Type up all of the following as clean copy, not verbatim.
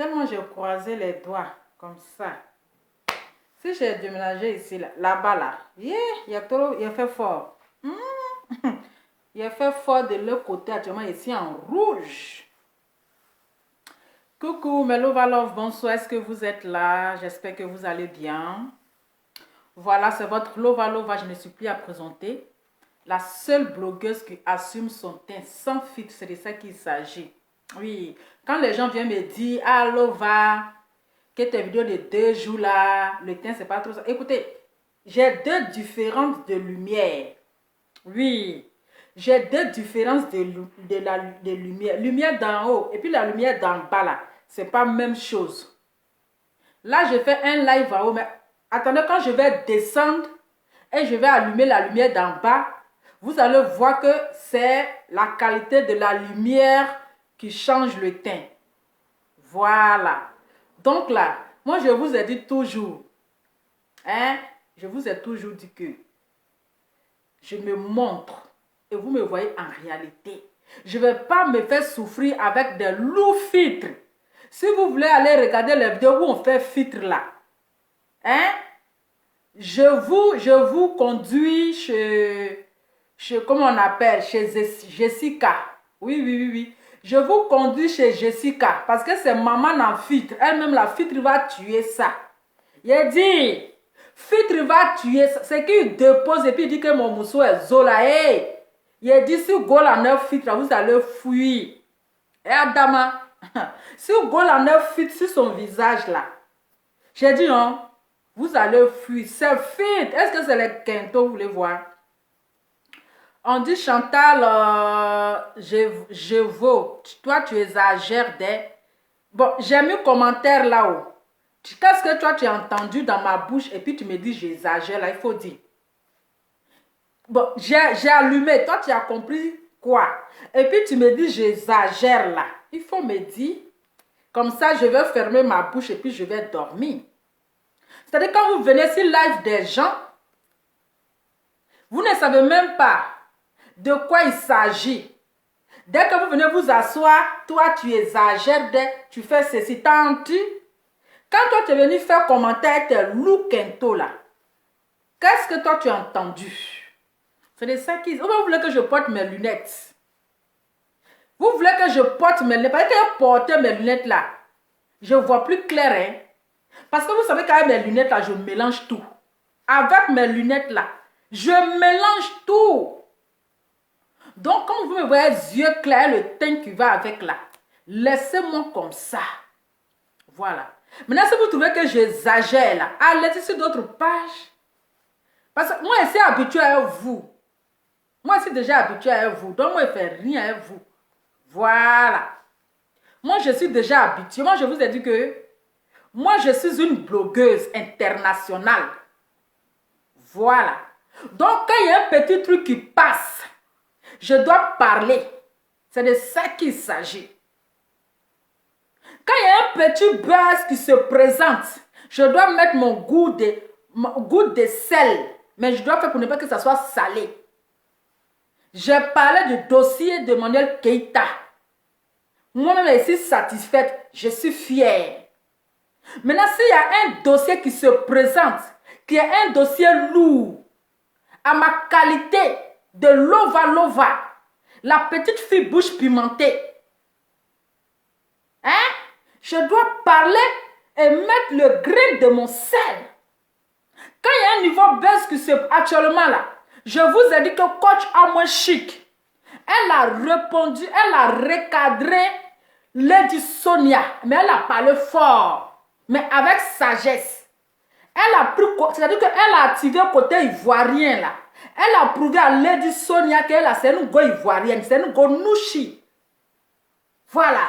Tellement j'ai croisé les doigts comme ça. Si j'ai déménagé ici, là-bas, là, yeah, il a fait fort. Il a fait fort de l'autre côté, actuellement ici en rouge. Coucou, mes Lova Love, bonsoir, est-ce que vous êtes là? J'espère que vous allez bien. Voilà, c'est votre Lova Lova, je ne suis plus à présenter. La seule blogueuse qui assume son teint sans filtre, c'est de ça qu'il s'agit. Oui, quand les gens viennent me dire, ah Lova, que tes vidéos de 2 jours là, le teint c'est pas trop ça. Écoutez, j'ai 2 différences de lumière. Oui, j'ai 2 différences de lumière. Lumière d'en haut et puis la lumière d'en bas là, c'est pas la même chose. Là, je fais un live en haut, mais attendez, quand je vais descendre et je vais allumer la lumière d'en bas, vous allez voir que c'est la qualité de la lumière qui change le teint. Voilà. Donc là, moi je vous ai dit toujours, je vous ai toujours dit que je me montre et vous me voyez en réalité. Je ne vais pas me faire souffrir avec des lourds filtres. Si vous voulez aller regarder les vidéos où on fait filtre là, je vous conduis chez comment on appelle, chez Jessica. Oui. Je vous conduis chez Jessica parce que c'est maman en filtre. Elle-même, la filtre va tuer ça. Il dit, filtre va tuer ça. C'est qu'il dépose et puis il dit que mon mousseau est zola. Hey. Il dit, si vous en un filtre, vous allez fuir. Et Adama, si vous en un filtre sur son visage là, j'ai dit non, vous allez fuir. C'est filtre. Est-ce que c'est les quintos, vous voulez voir? On dit Chantal, je vaux. Toi, tu exagères des... Bon, j'ai mis commentaire là-haut. Qu'est-ce que toi, tu as entendu dans ma bouche et puis tu me dis j'exagère là, il faut dire. Bon, j'ai allumé. Toi, tu as compris quoi? Et puis tu me dis j'exagère là. Il faut me dire. Comme ça, je vais fermer ma bouche et puis je vais dormir. C'est-à-dire quand vous venez sur live des gens, vous ne savez même pas de quoi il s'agit. Dès que vous venez vous asseoir, toi tu exagères, tu fais ceci, tantôt. Quand toi tu es venu faire commentaire, tes lookento là, qu'est-ce que toi tu as entendu? C'est de ça qu'ils... Vous voulez que je porte mes lunettes? Vous voulez que je porte mes lunettes? Parce que je porte mes lunettes là, je vois plus clair, hein? Parce que vous savez qu'avec mes lunettes là, je mélange tout. Avec mes lunettes là, je mélange tout. Donc, comme vous me voyez yeux clairs, le teint qui va avec là, laissez-moi comme ça. Voilà. Maintenant, si vous trouvez que j'exagère là, allez sur d'autres pages. Parce que moi, je suis habitué à vous. Moi, je suis déjà habitué à vous. Donc, moi, je ne fais rien à vous. Voilà. Moi, je suis déjà habitué. Moi, je vous ai dit que moi, je suis une blogueuse internationale. Voilà. Donc, quand il y a un petit truc qui passe, je dois parler. C'est de ça qu'il s'agit. Quand il y a un petit buzz qui se présente, je dois mettre mon goût de sel. Mais je dois faire pour ne pas que ça soit salé. J'ai parlé du dossier de Manuel Keïta. Moi-même, je suis satisfaite. Je suis fière. Maintenant, s'il y a un dossier qui se présente, qui est un dossier lourd, à ma qualité de Lova Lova, la petite fille bouche pimentée, je dois parler et mettre le grain de mon sel. Quand il y a un niveau baisse qui se actuellement là, je vous ai dit que coach a moins chic. Elle a répondu, elle a recadré Lady Sonia, mais elle a parlé fort, mais avec sagesse. Elle a pris, c'est-à-dire qu'elle a activé le côté ivoirien là. Elle a prouvé à Lady Sonia qu'elle a, c'est une go ivoirienne, c'est une go nouchi. Voilà.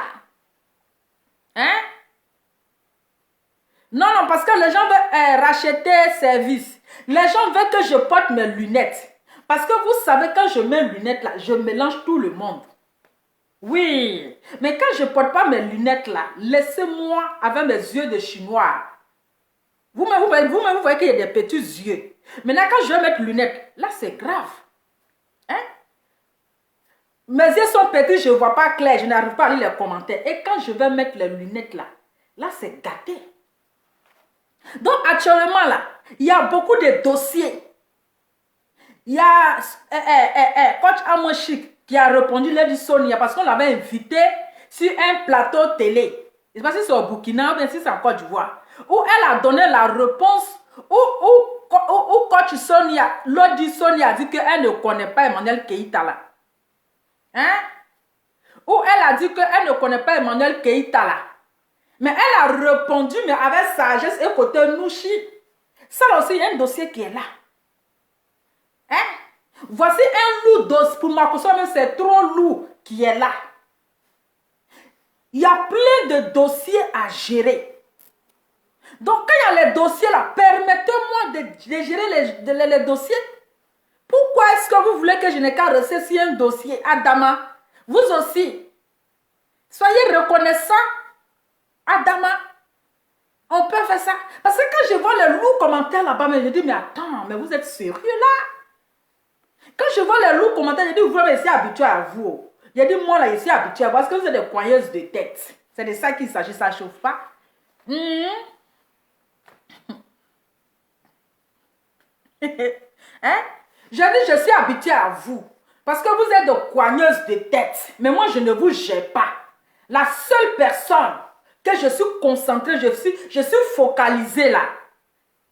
Non, parce que les gens veulent racheter service. Les gens veulent que je porte mes lunettes. Parce que vous savez, quand je mets mes lunettes là, je mélange tout le monde. Oui. Mais quand je ne porte pas mes lunettes là, laissez-moi avec mes yeux de chinois. Vous-même, vous voyez qu'il y a des petits yeux. Maintenant, quand je vais mettre lunettes, là, c'est grave. Mes yeux sont petits, je ne vois pas clair, je n'arrive pas à lire les commentaires. Et quand je vais mettre les lunettes là, Là, c'est gâté. Donc, actuellement, là, il y a beaucoup de dossiers. Il y a coach Amoshik qui a répondu lundi Sonia parce qu'on l'avait invité sur un plateau télé. Je ne sais pas si c'est au Burkina ou bien si c'est en Côte d'Ivoire. Où elle a donné la réponse où coach Sonia, l'autre Sonia a dit qu'elle ne connaît pas Emmanuel Keïta là. Hein? Où elle a dit qu'elle ne connaît pas Emmanuel Keïta là. Mais elle a répondu, mais avec sagesse et côté Nouchi. Ça aussi, il y a un dossier qui est là. Hein? Voici un lourd dossier. Pour Makosso, c'est trop lourd qui est là. Il y a plein de dossiers à gérer. Donc, quand il y a les dossiers là, permettez-moi de gérer les dossiers. Pourquoi est-ce que vous voulez que je n'ai qu'à rester sur un dossier, Adama? Vous aussi. Soyez reconnaissants, Adama. On peut faire ça. Parce que quand je vois les lourds commentaires là-bas, je dis, mais attends, mais vous êtes sérieux là? Quand je vois les lourds commentaires, je dis, vous êtes habitué à vous. Je dis, moi là, je suis habitué à vous. Parce que vous êtes des coigneuses de tête. C'est de ça qu'il s'agit, ça ne chauffe pas. Hein? Je dis, je suis habitué à vous. Parce que vous êtes des coigneuses de tête. Mais moi, je ne vous gère pas. La seule personne que je suis concentrée, je suis focalisée là.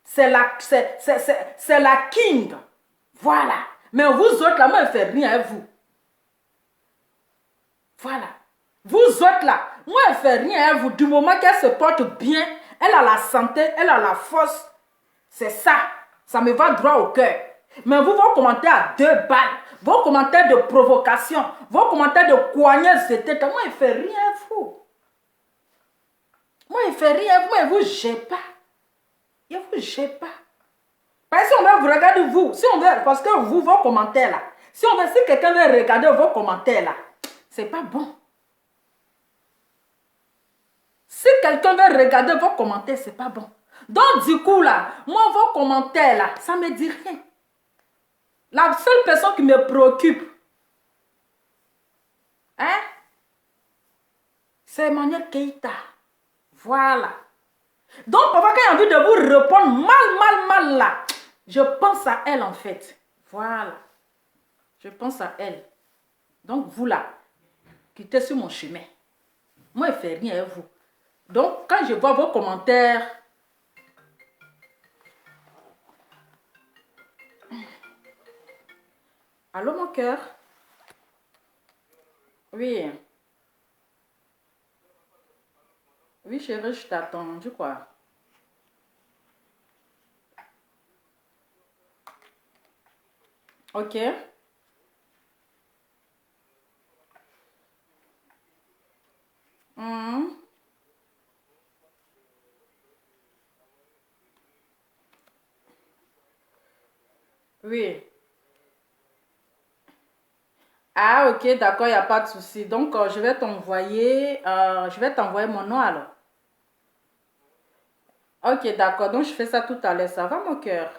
C'est la king. Voilà. Mais vous autres là, moi, je ne fais rien à vous. Voilà. Vous autres là, moi, je ne fais rien à vous. Du moment qu'elle se porte bien, elle a la santé, elle a la force. C'est ça. Ça me va droit au cœur. Mais vous, vos commentaires à 2 balles, vos commentaires de provocation, vos commentaires de coigneuses de tête, moi, je ne fais rien à vous. Moi, je ne fais rien à vous, mais vous ne gênez pas. Je ne vous gêne pas. Parce que si on veut vous regarder, vous, si on veut, parce que vous, vos commentaires là, si quelqu'un veut regarder vos commentaires là, c'est pas bon. Si quelqu'un veut regarder vos commentaires, c'est pas bon. Donc, du coup, là, moi, vos commentaires, là, ça ne me dit rien. La seule personne qui me préoccupe, hein, c'est Emmanuel Keïta. Voilà. Donc, parfois, quand j'ai envie de vous répondre mal, là, je pense à elle, en fait. Voilà. Je pense à elle. Donc, vous, là, quittez sur mon chemin. Moi, je ne fais rien à vous. Donc, quand je vois vos commentaires, allô, mon cœur? Oui. Oui, chérie, je t'attends. Tu crois? Ok. Oui. Ah, ok, d'accord, il n'y a pas de souci. Donc, je vais t'envoyer mon nom alors. Ok, d'accord. Donc, je fais ça tout à l'heure. Ça va, mon cœur?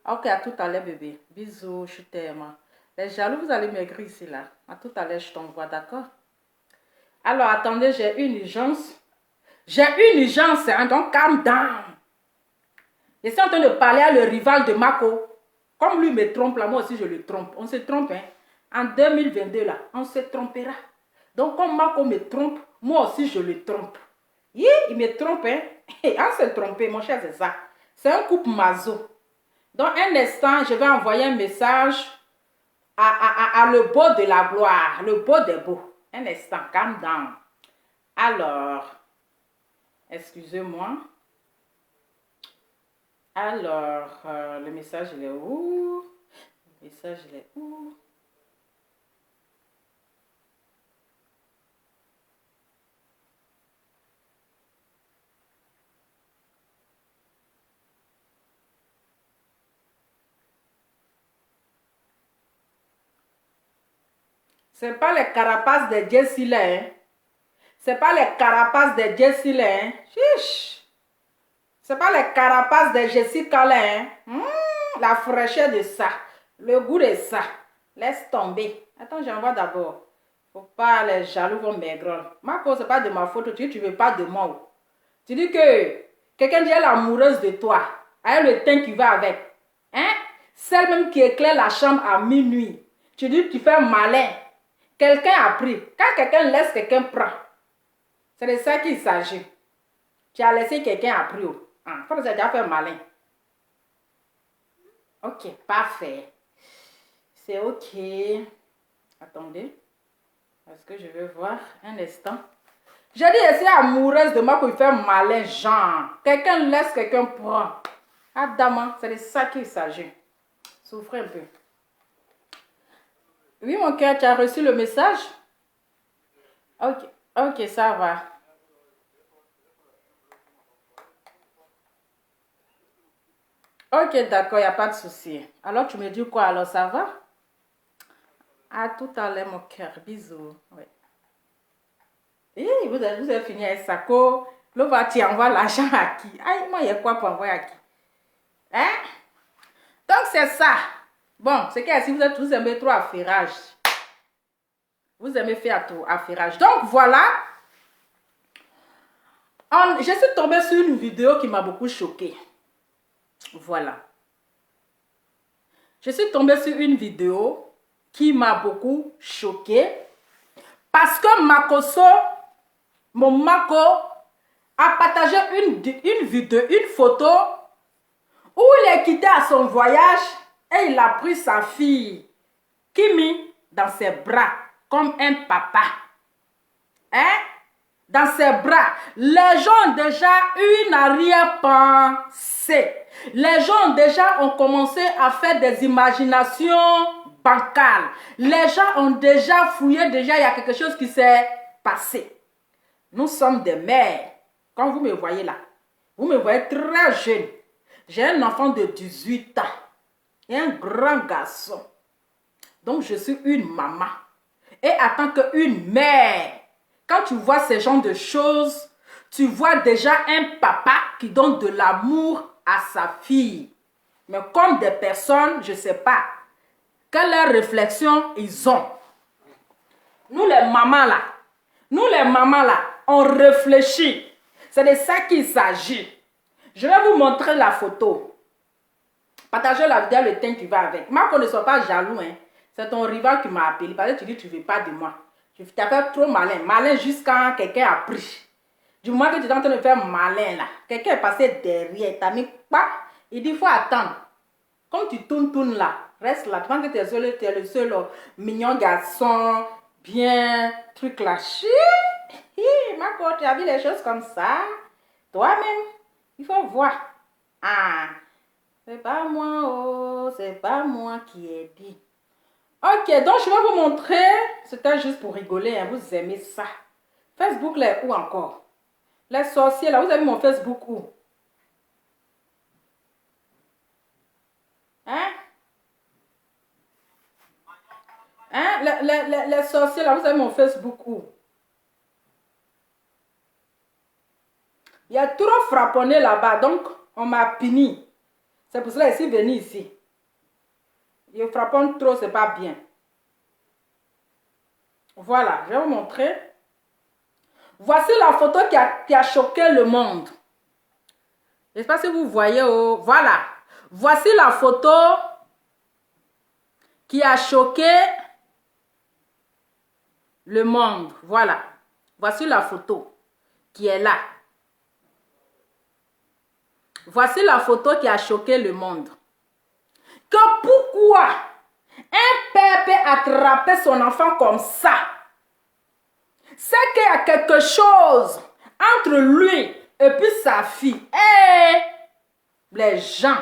Ok, à tout à l'heure, bébé. Bisous, je t'aime. Les jaloux, vous allez maigrir ici, là. À tout à l'heure, je t'envoie, d'accord? Alors, attendez, j'ai une urgence. J'ai une urgence, hein, donc calm down. Je suis en train de parler à le rival de Mako. Comme lui me trompe, là, moi aussi, je le trompe. On se trompe, hein. En 2022, là, on se trompera. Donc, comme Mako me trompe, moi aussi, je le trompe. Il me trompe, hein. On se trompe, mon cher, c'est ça. C'est un couple mazo. Dans un instant, je vais envoyer un message à le beau de la gloire, le beau des beaux. Un instant, calm down. Alors, excusez-moi. Alors, le message, il est où? Le message, il est où? C'est pas les carapaces de Jessie là, hein? C'est pas les carapaces de Jessie là, hein? Chiche! C'est pas les carapaces de Jessica là, hein? La fraîcheur de ça. Le goût de ça. Laisse tomber. Attends, j'envoie d'abord. Faut pas, les jaloux vont maigrir. Marco, c'est pas de ma faute. Tu veux pas de moi. Tu dis que quelqu'un dit elle est amoureuse de toi. Elle le teint qui va avec. Hein? Celle même qui éclaire la chambre à minuit. Tu dis tu fais malin. Quelqu'un a pris. Quand quelqu'un laisse, quelqu'un prend. C'est de ça qu'il s'agit. Tu as laissé quelqu'un a pris. Faut que tu as fait malin. Ok, parfait. C'est ok. Attendez. Est-ce que je vais voir un instant? J'ai dit, elle est amoureuse de moi pour faire malin, genre. Quelqu'un laisse, quelqu'un prend. Adama, c'est de ça qu'il s'agit. Souffrez un peu. Oui, mon cœur, tu as reçu le message? Ok, ok, ça va. Ok, d'accord, il n'y a pas de souci. Alors, tu me dis quoi? Alors, ça va? À tout à l'heure, mon cœur. Bisous. Ouais. Vous avez fini avec Sako. L'autre, tu envoies l'argent à qui? Aïe, moi, il y a quoi pour envoyer à qui? Hein? Donc, c'est ça. Bon, c'est que si vous aimez trop affairage, vous aimez faire tout affairage. Donc, voilà. Je suis tombée sur une vidéo qui m'a beaucoup choquée. Voilà. Je suis tombée sur une vidéo qui m'a beaucoup choquée. Parce que Makoso, mon Mako, a partagé une vidéo, une photo où il est quitté à son voyage et il a pris sa fille, Kimi, dans ses bras, comme un papa. Hein? Dans ses bras. Les gens ont déjà une arrière-pensée. Les gens déjà ont commencé à faire des imaginations bancales. Les gens ont déjà fouillé, déjà il y a quelque chose qui s'est passé. Nous sommes des mères. Quand vous me voyez là, vous me voyez très jeune. J'ai un enfant de 18 ans et un grand garçon. Donc je suis une maman. Et en tant qu'une mère, quand tu vois ce genre de choses, tu vois déjà un papa qui donne de l'amour à sa fille. Mais comme des personnes, je ne sais pas, quelle réflexion ils ont. Nous les mamans là, on réfléchit. C'est de ça qu'il s'agit. Je vais vous montrer la photo. Partagez la vidéo, le teint qui va avec. Marco, ne sois pas jaloux. Hein. C'est ton rival qui m'a appelé. Parce que tu dis que tu ne veux pas de moi. Tu t'as fait trop malin. Malin jusqu'à quelqu'un a pris. Du moment que tu es en train de faire malin là, quelqu'un est passé derrière, t'as mis pas. Il dit il faut attendre. Comme tu tournes là, reste là. Tu penses que tu es le seul mignon garçon, bien, truc là. Marco, tu as vu les choses comme ça? Toi-même, il faut voir. Ah, c'est pas moi, oh, c'est pas moi qui ai dit. Ok, donc je vais vous montrer. C'était juste pour rigoler, hein, vous aimez ça. Facebook là, où encore? Les sorciers là, vous avez mon Facebook où? Hein? Hein? Les sorciers là, vous avez mon Facebook où? Il y a trop frapponné là-bas, donc on m'a puni. C'est pour cela que je suis venu ici. Il frapponne trop, c'est pas bien. Voilà, je vais vous montrer. Voici la photo qui a choqué le monde. Je ne sais pas si vous voyez. Oh, voilà. Voici la photo qui a choqué le monde. Voilà. Voici la photo qui est là. Voici la photo qui a choqué le monde. Que pourquoi un père peut attraper son enfant comme ça? C'est qu'il y a quelque chose entre lui et puis sa fille. Et les gens.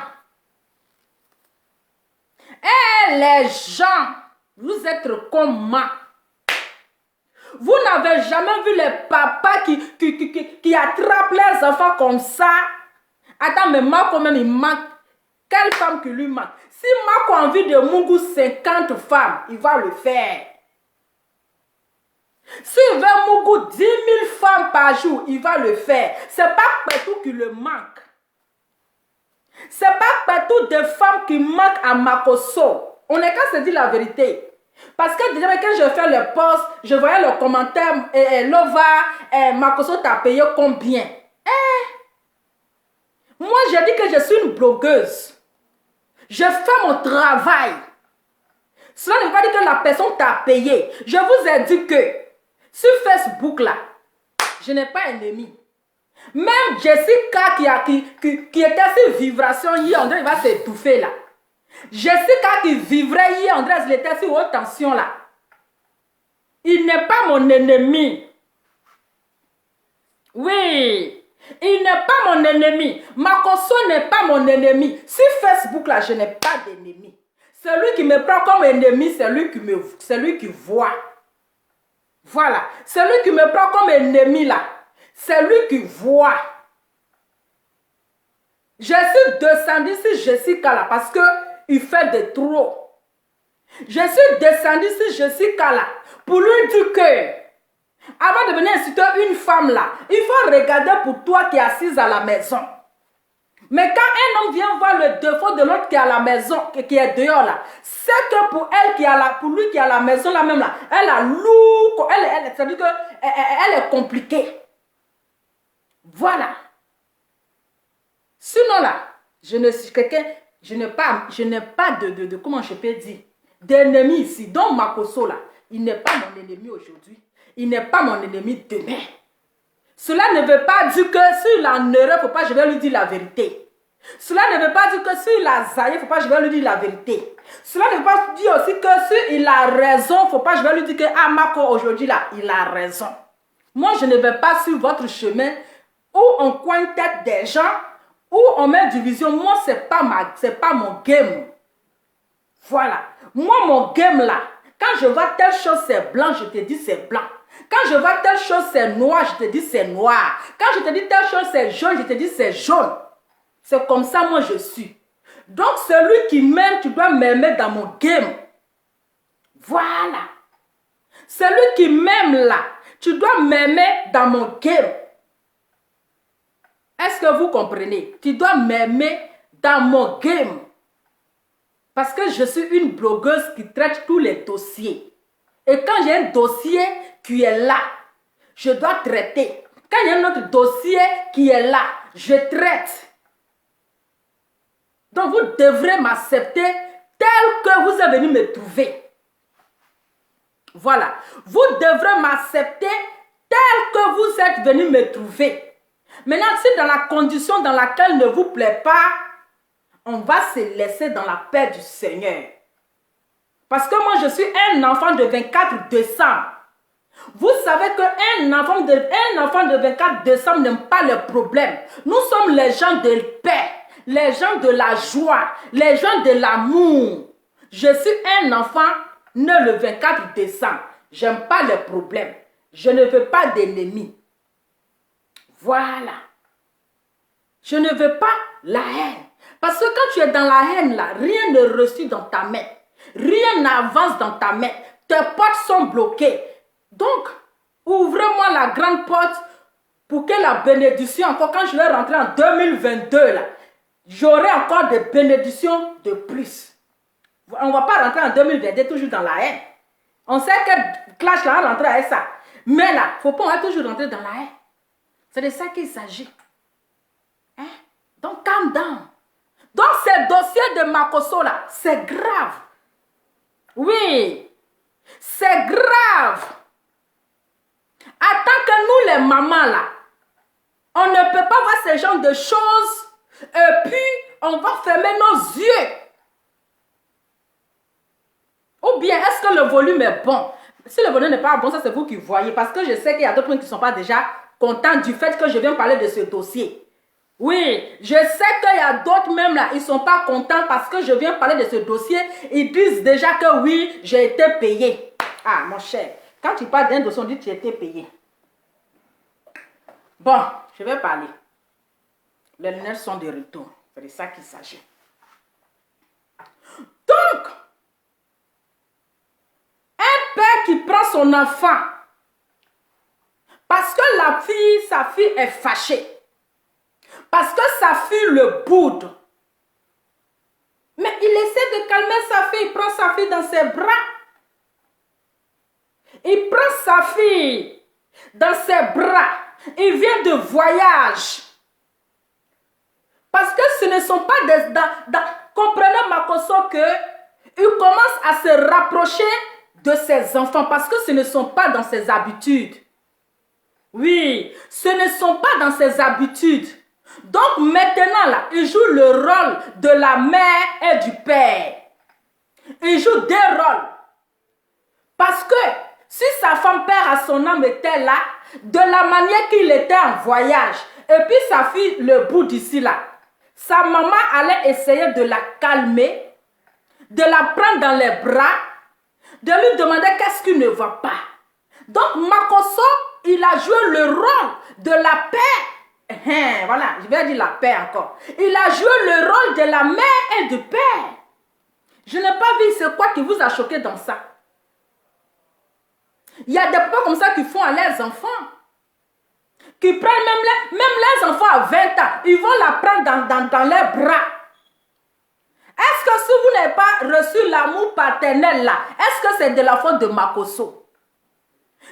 Et les gens, vous êtes comment? Vous n'avez jamais vu les papas qui attrapent leurs enfants comme ça? Attends, mais Marco même, il manque. Quelle femme qui lui manque? Si Marco a envie de Mungu 50 femmes, il va le faire. S'il veut Mungu 10 000 femmes par jour, il va le faire. C'est pas partout qui le manque. C'est pas partout des femmes qui manquent à Makoso. On est qu'à se dire la vérité. Parce que déjà, quand je fais le post, je voyais le commentaire, Lova, Makoso t'a payé combien? Moi, je dis que je suis une blogueuse. Je fais mon travail. Cela ne veut pas dire que la personne t'a payé. Je vous ai dit que sur Facebook, là, je n'ai pas ennemi. Même Jessica qui était sur vibration hier, André, il va s'étouffer là. Jessica qui vivrait hier, André, il était sur haute tension là. Il n'est pas mon ennemi. Oui. Il n'est pas mon ennemi. Makoso n'est pas mon ennemi. Sur Facebook, là, je n'ai pas d'ennemi. Celui qui me prend comme ennemi, c'est celui qui voit. Voilà. Celui qui me prend comme ennemi, là, c'est lui qui voit. Je suis descendu sur Jessica, là, parce qu'il fait de trop. Je suis descendu sur Jessica, là, pour lui dire que avant de venir insulter une femme là, il faut regarder pour toi qui es assise à la maison. Mais quand un homme vient voir le défaut de l'autre qui est à la maison, qui est dehors là, c'est que pour elle pour lui qui est à la maison là même là, elle a lourd, c'est-à-dire qu'elle est compliquée. Voilà. Sinon là, je n'ai pas de comment je peux dire, d'ennemi ici. Donc Makoso là, il n'est pas mon ennemi aujourd'hui. Il n'est pas mon ennemi demain. Cela ne veut pas dire que s'il a une erreur, il ne faut pas que je vais lui dire la vérité. Cela ne veut pas dire que s'il a zaillé, il ne faut pas que je vais lui dire la vérité. Cela ne veut pas dire aussi que s'il a raison, il ne faut pas que je vais lui dire que ah, Mako aujourd'hui là, il a raison. Moi, je ne vais pas sur votre chemin où on coigne tête des gens, où on met division. Moi, ce n'est pas mon game. Voilà. Moi, mon game là, quand je vois telle chose, c'est blanc, je te dis c'est blanc. Quand je vois telle chose, c'est noir, je te dis c'est noir. Quand je te dis telle chose, c'est jaune, je te dis c'est jaune. C'est comme ça, moi, je suis. Donc, celui qui m'aime, tu dois m'aimer dans mon game. Voilà. Celui qui m'aime là, tu dois m'aimer dans mon game. Est-ce que vous comprenez? Tu dois m'aimer dans mon game. Parce que je suis une blogueuse qui traite tous les dossiers. Et quand j'ai un dossier qui est là, je dois traiter. Quand il y a un autre dossier qui est là, je traite. Donc vous devrez m'accepter tel que vous êtes venu me trouver. Voilà. Vous devrez m'accepter tel que vous êtes venu me trouver. Maintenant, si dans la condition dans laquelle il ne vous plaît pas, on va se laisser dans la paix du Seigneur. Parce que moi, je suis un enfant de 24 décembre. Vous savez qu'un enfant de 24 décembre n'aime pas les problèmes. Nous sommes les gens de paix, les gens de la joie, les gens de l'amour. Je suis un enfant né le 24 décembre. J'aime pas les problèmes. Je ne veux pas d'ennemis. Voilà. Je ne veux pas la haine. Parce que quand tu es dans la haine, là, rien ne reçoit dans ta main. Rien n'avance dans ta main. Tes portes sont bloquées. Donc, ouvrez-moi la grande porte pour que la bénédiction, encore quand je vais rentrer en 2022, là, j'aurai encore des bénédictions de plus. On ne va pas rentrer en 2022 toujours dans la haine. On sait que Clash là, on rentre avec ça. Mais là, il ne faut pas toujours rentrer dans la haine. C'est de ça qu'il s'agit. Hein? Donc, calm down. Donc, ce dossier de Makoso là, c'est grave. Oui, c'est grave. Attends que nous, les mamans là, on ne peut pas voir ce genre de choses et puis on va fermer nos yeux. Ou bien, est-ce que le volume est bon? Si le volume n'est pas bon, ça c'est vous qui voyez. Parce que je sais qu'il y a d'autres qui ne sont pas déjà contents du fait que je viens parler de ce dossier. Oui, je sais qu'il y a d'autres même là, ils ne sont pas contents parce que je viens parler de ce dossier. Ils disent déjà que oui, j'ai été payé. Ah, mon cher, quand tu parles d'un dossier, on dit que tu as été payé. Bon, je vais parler. Les lunettes sont de retour. C'est de ça qu'il s'agit. Donc, un père qui prend son enfant parce que sa fille est fâchée. Parce que sa fille le boude. Mais il essaie de calmer sa fille. Il prend sa fille dans ses bras. Il prend sa fille dans ses bras. Il vient de voyage. Parce que ce ne sont pas des... comprenez Makoso que il commence à se rapprocher de ses enfants parce que ce ne sont pas dans ses habitudes. Oui, ce ne sont pas dans ses habitudes. Donc maintenant là, il joue le rôle de la mère et du père. Il joue des rôles. Parce que si sa femme perd à son âme était là, de la manière qu'il était en voyage, et puis sa fille le bout d'ici là, sa maman allait essayer de la calmer, de la prendre dans les bras, de lui demander qu'est-ce qui ne va pas. Donc Makoso, il a joué le rôle de la paix. Voilà, je vais dire la paix encore. Il a joué le rôle de la mère et du père. Je n'ai pas vu c'est quoi qui vous a choqué dans ça. Il y a des papas comme ça qui font à leurs enfants. Qui prennent même les enfants à 20 ans. Ils vont la prendre dans leurs bras. Est-ce que si vous n'avez pas reçu l'amour paternel là, est-ce que c'est de la faute de Makoso?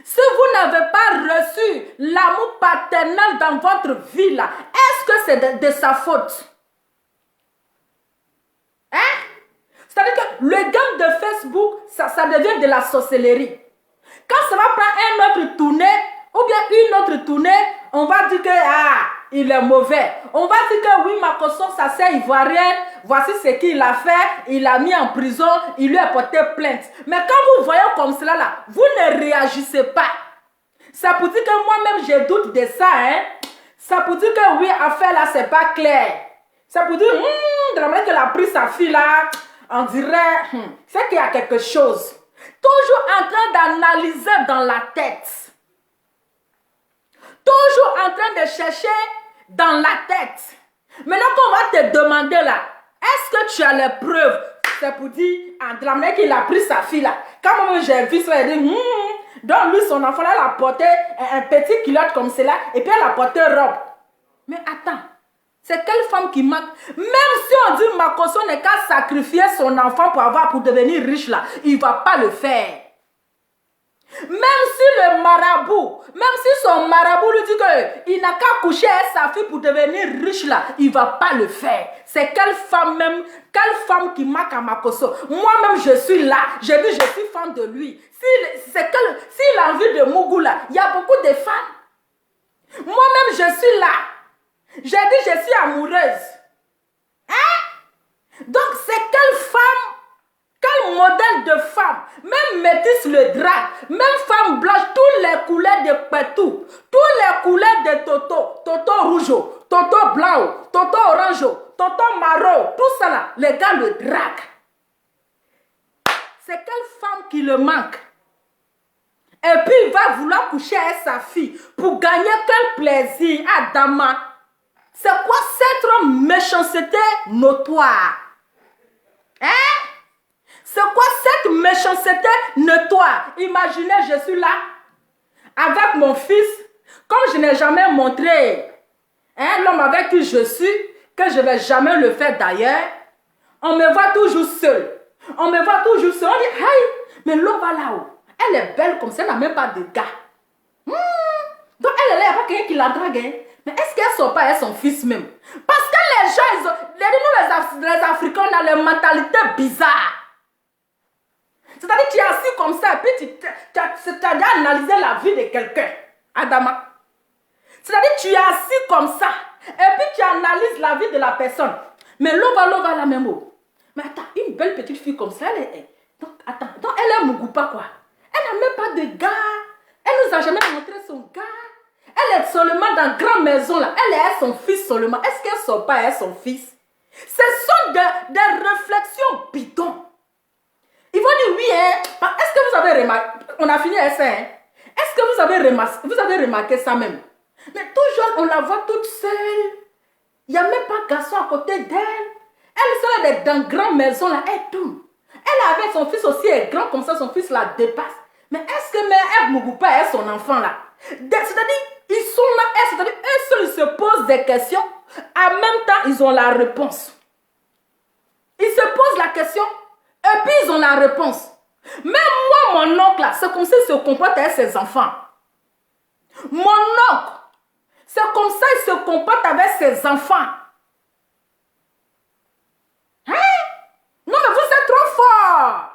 Si vous n'avez pas reçu l'amour paternel dans votre vie là, est-ce que c'est de sa faute? Hein? C'est-à-dire que le game de Facebook, ça devient de la sorcellerie. Quand ça va prendre un autre tournée, ou bien une autre tournée, on va dire que il est mauvais. On va dire que oui, Makoso, sa sœur ivoirienne, voici ce qu'il a fait, il l'a mis en prison, il lui a porté plainte. Mais quand vous voyez comme cela là, vous ne réagissez pas. Ça pour dire que moi-même, je doute de ça. Hein? Ça pour dire que oui, affaire là, c'est pas clair. Ça pour dire, de la manière qu'elle a pris sa fille là, on dirait, c'est qu'il y a quelque chose. Toujours en train d'analyser dans la tête. Toujours en train de chercher dans la tête. Maintenant qu'on va te demander là, est-ce que tu as les preuves? C'est pour dire, de la manière qu'il a pris sa fille là. Quand moi j'ai vu ça, il dit, donc lui, son enfant là, elle a porté un petit culotte comme cela, et puis elle a porté robe. Mais attends, c'est quelle femme qui manque? Même si on dit Makoso n'est qu'à sacrifier son enfant pour devenir riche là, il ne va pas le faire. Même si le marabout, même si son marabout lui dit qu'il n'a qu'à coucher avec sa fille pour devenir riche là, il ne va pas le faire. C'est quelle femme qui manque à Makoso? Moi-même je suis là, je dis je suis fan de lui. S'il a envie de Mougou là, il y a beaucoup de femmes. Moi-même je suis là. J'ai dit je suis amoureuse. Hein? Donc c'est quelle femme, quel modèle de femme, même métisse le drap, même femme blanche, toutes les couleurs de Petou, toutes les couleurs de Toto, Toto rouge, Toto blanc, Toto orange, Toto marron, tout ça là, les gars le draguent. C'est quelle femme qui le manque? Et puis il va vouloir coucher avec sa fille pour gagner quel plaisir à Dama. C'est quoi cette méchanceté notoire? Hein? C'est quoi cette méchanceté notoire? Imaginez, je suis là avec mon fils, comme je n'ai jamais montré l'homme avec qui je suis, que je ne vais jamais le faire d'ailleurs. On me voit toujours seul. On me voit toujours seul. On dit, hey, mais l'homme va là-haut. Elle est belle comme ça, elle n'a même pas de gars. Donc elle est là, il n'y a pas quelqu'un qui la drague. Hein? Mais est-ce qu'elle ne sort pas avec son fils même? Parce que les gens, nous les Africains, on a les mentalités bizarres. C'est-à-dire que tu es assis comme ça et puis tu as déjà analysé la vie de quelqu'un, Adama. C'est-à-dire que tu es assis comme ça et puis tu analyses la vie de la personne. Mais l'ova la même mot. Mais attends, une belle petite fille comme ça, elle est... Donc elle est Mougoupa quoi. Elle n'a même pas de gars. Elle nous a jamais montré son gars. Elle est seulement dans une grande maison là. Elle est avec son fils seulement. Est-ce qu'elle ne sort pas avec son fils? Ce sont des réflexions bidons. Ils vont dire oui, hein. Est-ce que vous avez remarqué? On a fini avec ça, hein. Est-ce que vous avez remarqué ça même? Mais toujours on la voit toute seule. Il n'y a même pas de garçon à côté d'elle. Elle est dans une grande maison là. Elle tourne. Elle avec son fils aussi est grand comme ça. Son fils la dépasse. Mais est-ce que elle ne Mougou pas son enfant là? C'est-à-dire, ils sont là, c'est-à-dire, eux seuls se posent des questions, en même temps, ils ont la réponse. Ils se posent la question, et puis ils ont la réponse. Même moi, mon oncle, là, c'est comme ça qu'il se comporte avec ses enfants. Mon oncle, c'est comme ça qu'il se comporte avec ses enfants. Hein? Non, mais vous êtes trop fort.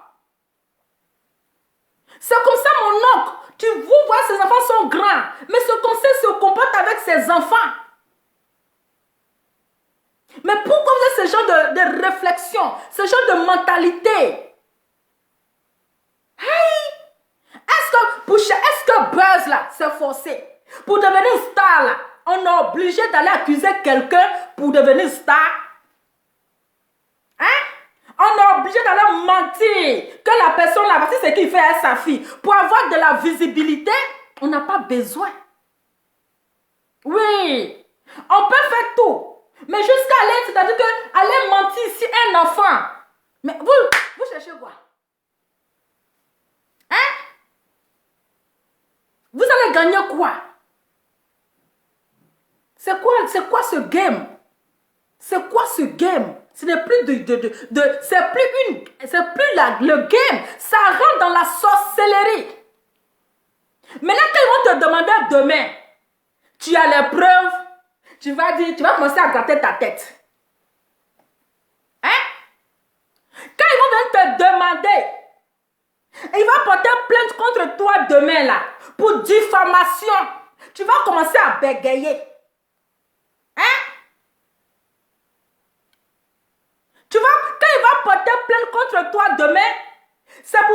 C'est comme ça, mon oncle. Vous voyez, ses enfants sont grands. Mais c'est comme ça qu'il se comporte avec ses enfants. Mais pourquoi vous avez ce genre de réflexion, ce genre de mentalité? Hey! Est-ce que Buzz là s'est forcé pour devenir star là? On est obligé d'aller accuser quelqu'un pour devenir star? Hein? On est obligé d'aller mentir que la personne là, c'est ce qu'il fait à sa fille. Pour avoir de la visibilité, on n'a pas besoin. Oui, on peut faire tout. Mais jusqu'à aller, c'est-à-dire que aller mentir ici un enfant. Mais vous cherchez quoi? Hein? Vous allez gagner quoi? C'est quoi ce game? C'est quoi ce game? Ce n'est plus c'est plus le game. Ça rentre dans la sorcellerie. Maintenant, quand ils vont te demander demain, tu as les preuves, tu vas commencer à gratter ta tête. Hein? Quand ils vont venir te demander, il va porter plainte contre toi demain là, pour diffamation, tu vas commencer à bégayer. Hein? Tu vois, quand il va porter plainte contre toi demain, c'est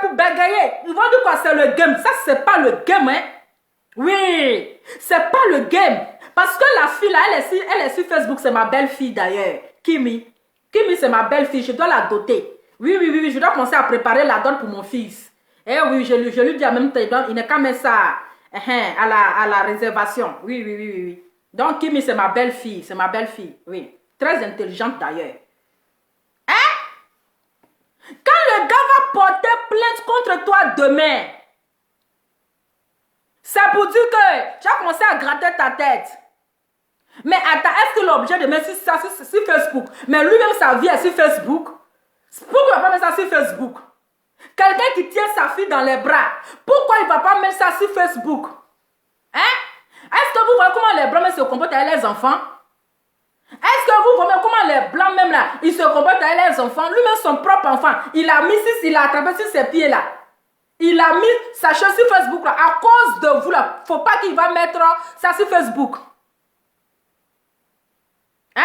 pour bégayer. Ils vont dire quoi? C'est le game. Ça, c'est pas le game, hein? Oui, c'est pas le game. Parce que la fille là, elle est sur Facebook, c'est ma belle-fille d'ailleurs. Kimi, c'est ma belle-fille, je dois la doter. Oui, je dois commencer à préparer la dot pour mon fils. Eh oui, je lui dis en même temps, il n'est qu'à mettre ça à la réservation. Oui. Donc Kimi, c'est ma belle-fille, oui. Très intelligente d'ailleurs. Hein? Quand le gars va porter plainte contre toi demain, c'est pour dire que tu as commencé à gratter ta tête. Mais attends, est-ce que l'objet de mettre ça sur Facebook, mais lui-même sa vie est sur Facebook? Pourquoi il ne va pas mettre ça sur Facebook? Quelqu'un qui tient sa fille dans les bras, pourquoi il ne va pas mettre ça sur Facebook? Hein? Est-ce que vous voyez comment les blancs se comportent avec les enfants? Est-ce que vous voyez comment les blancs même là, ils se comportent avec les enfants? Lui-même son propre enfant, il a mis il a attrapé sur ses pieds là. Il a mis sa chose sur Facebook là, à cause de vous là. Faut pas qu'il va mettre ça sur Facebook. Hein?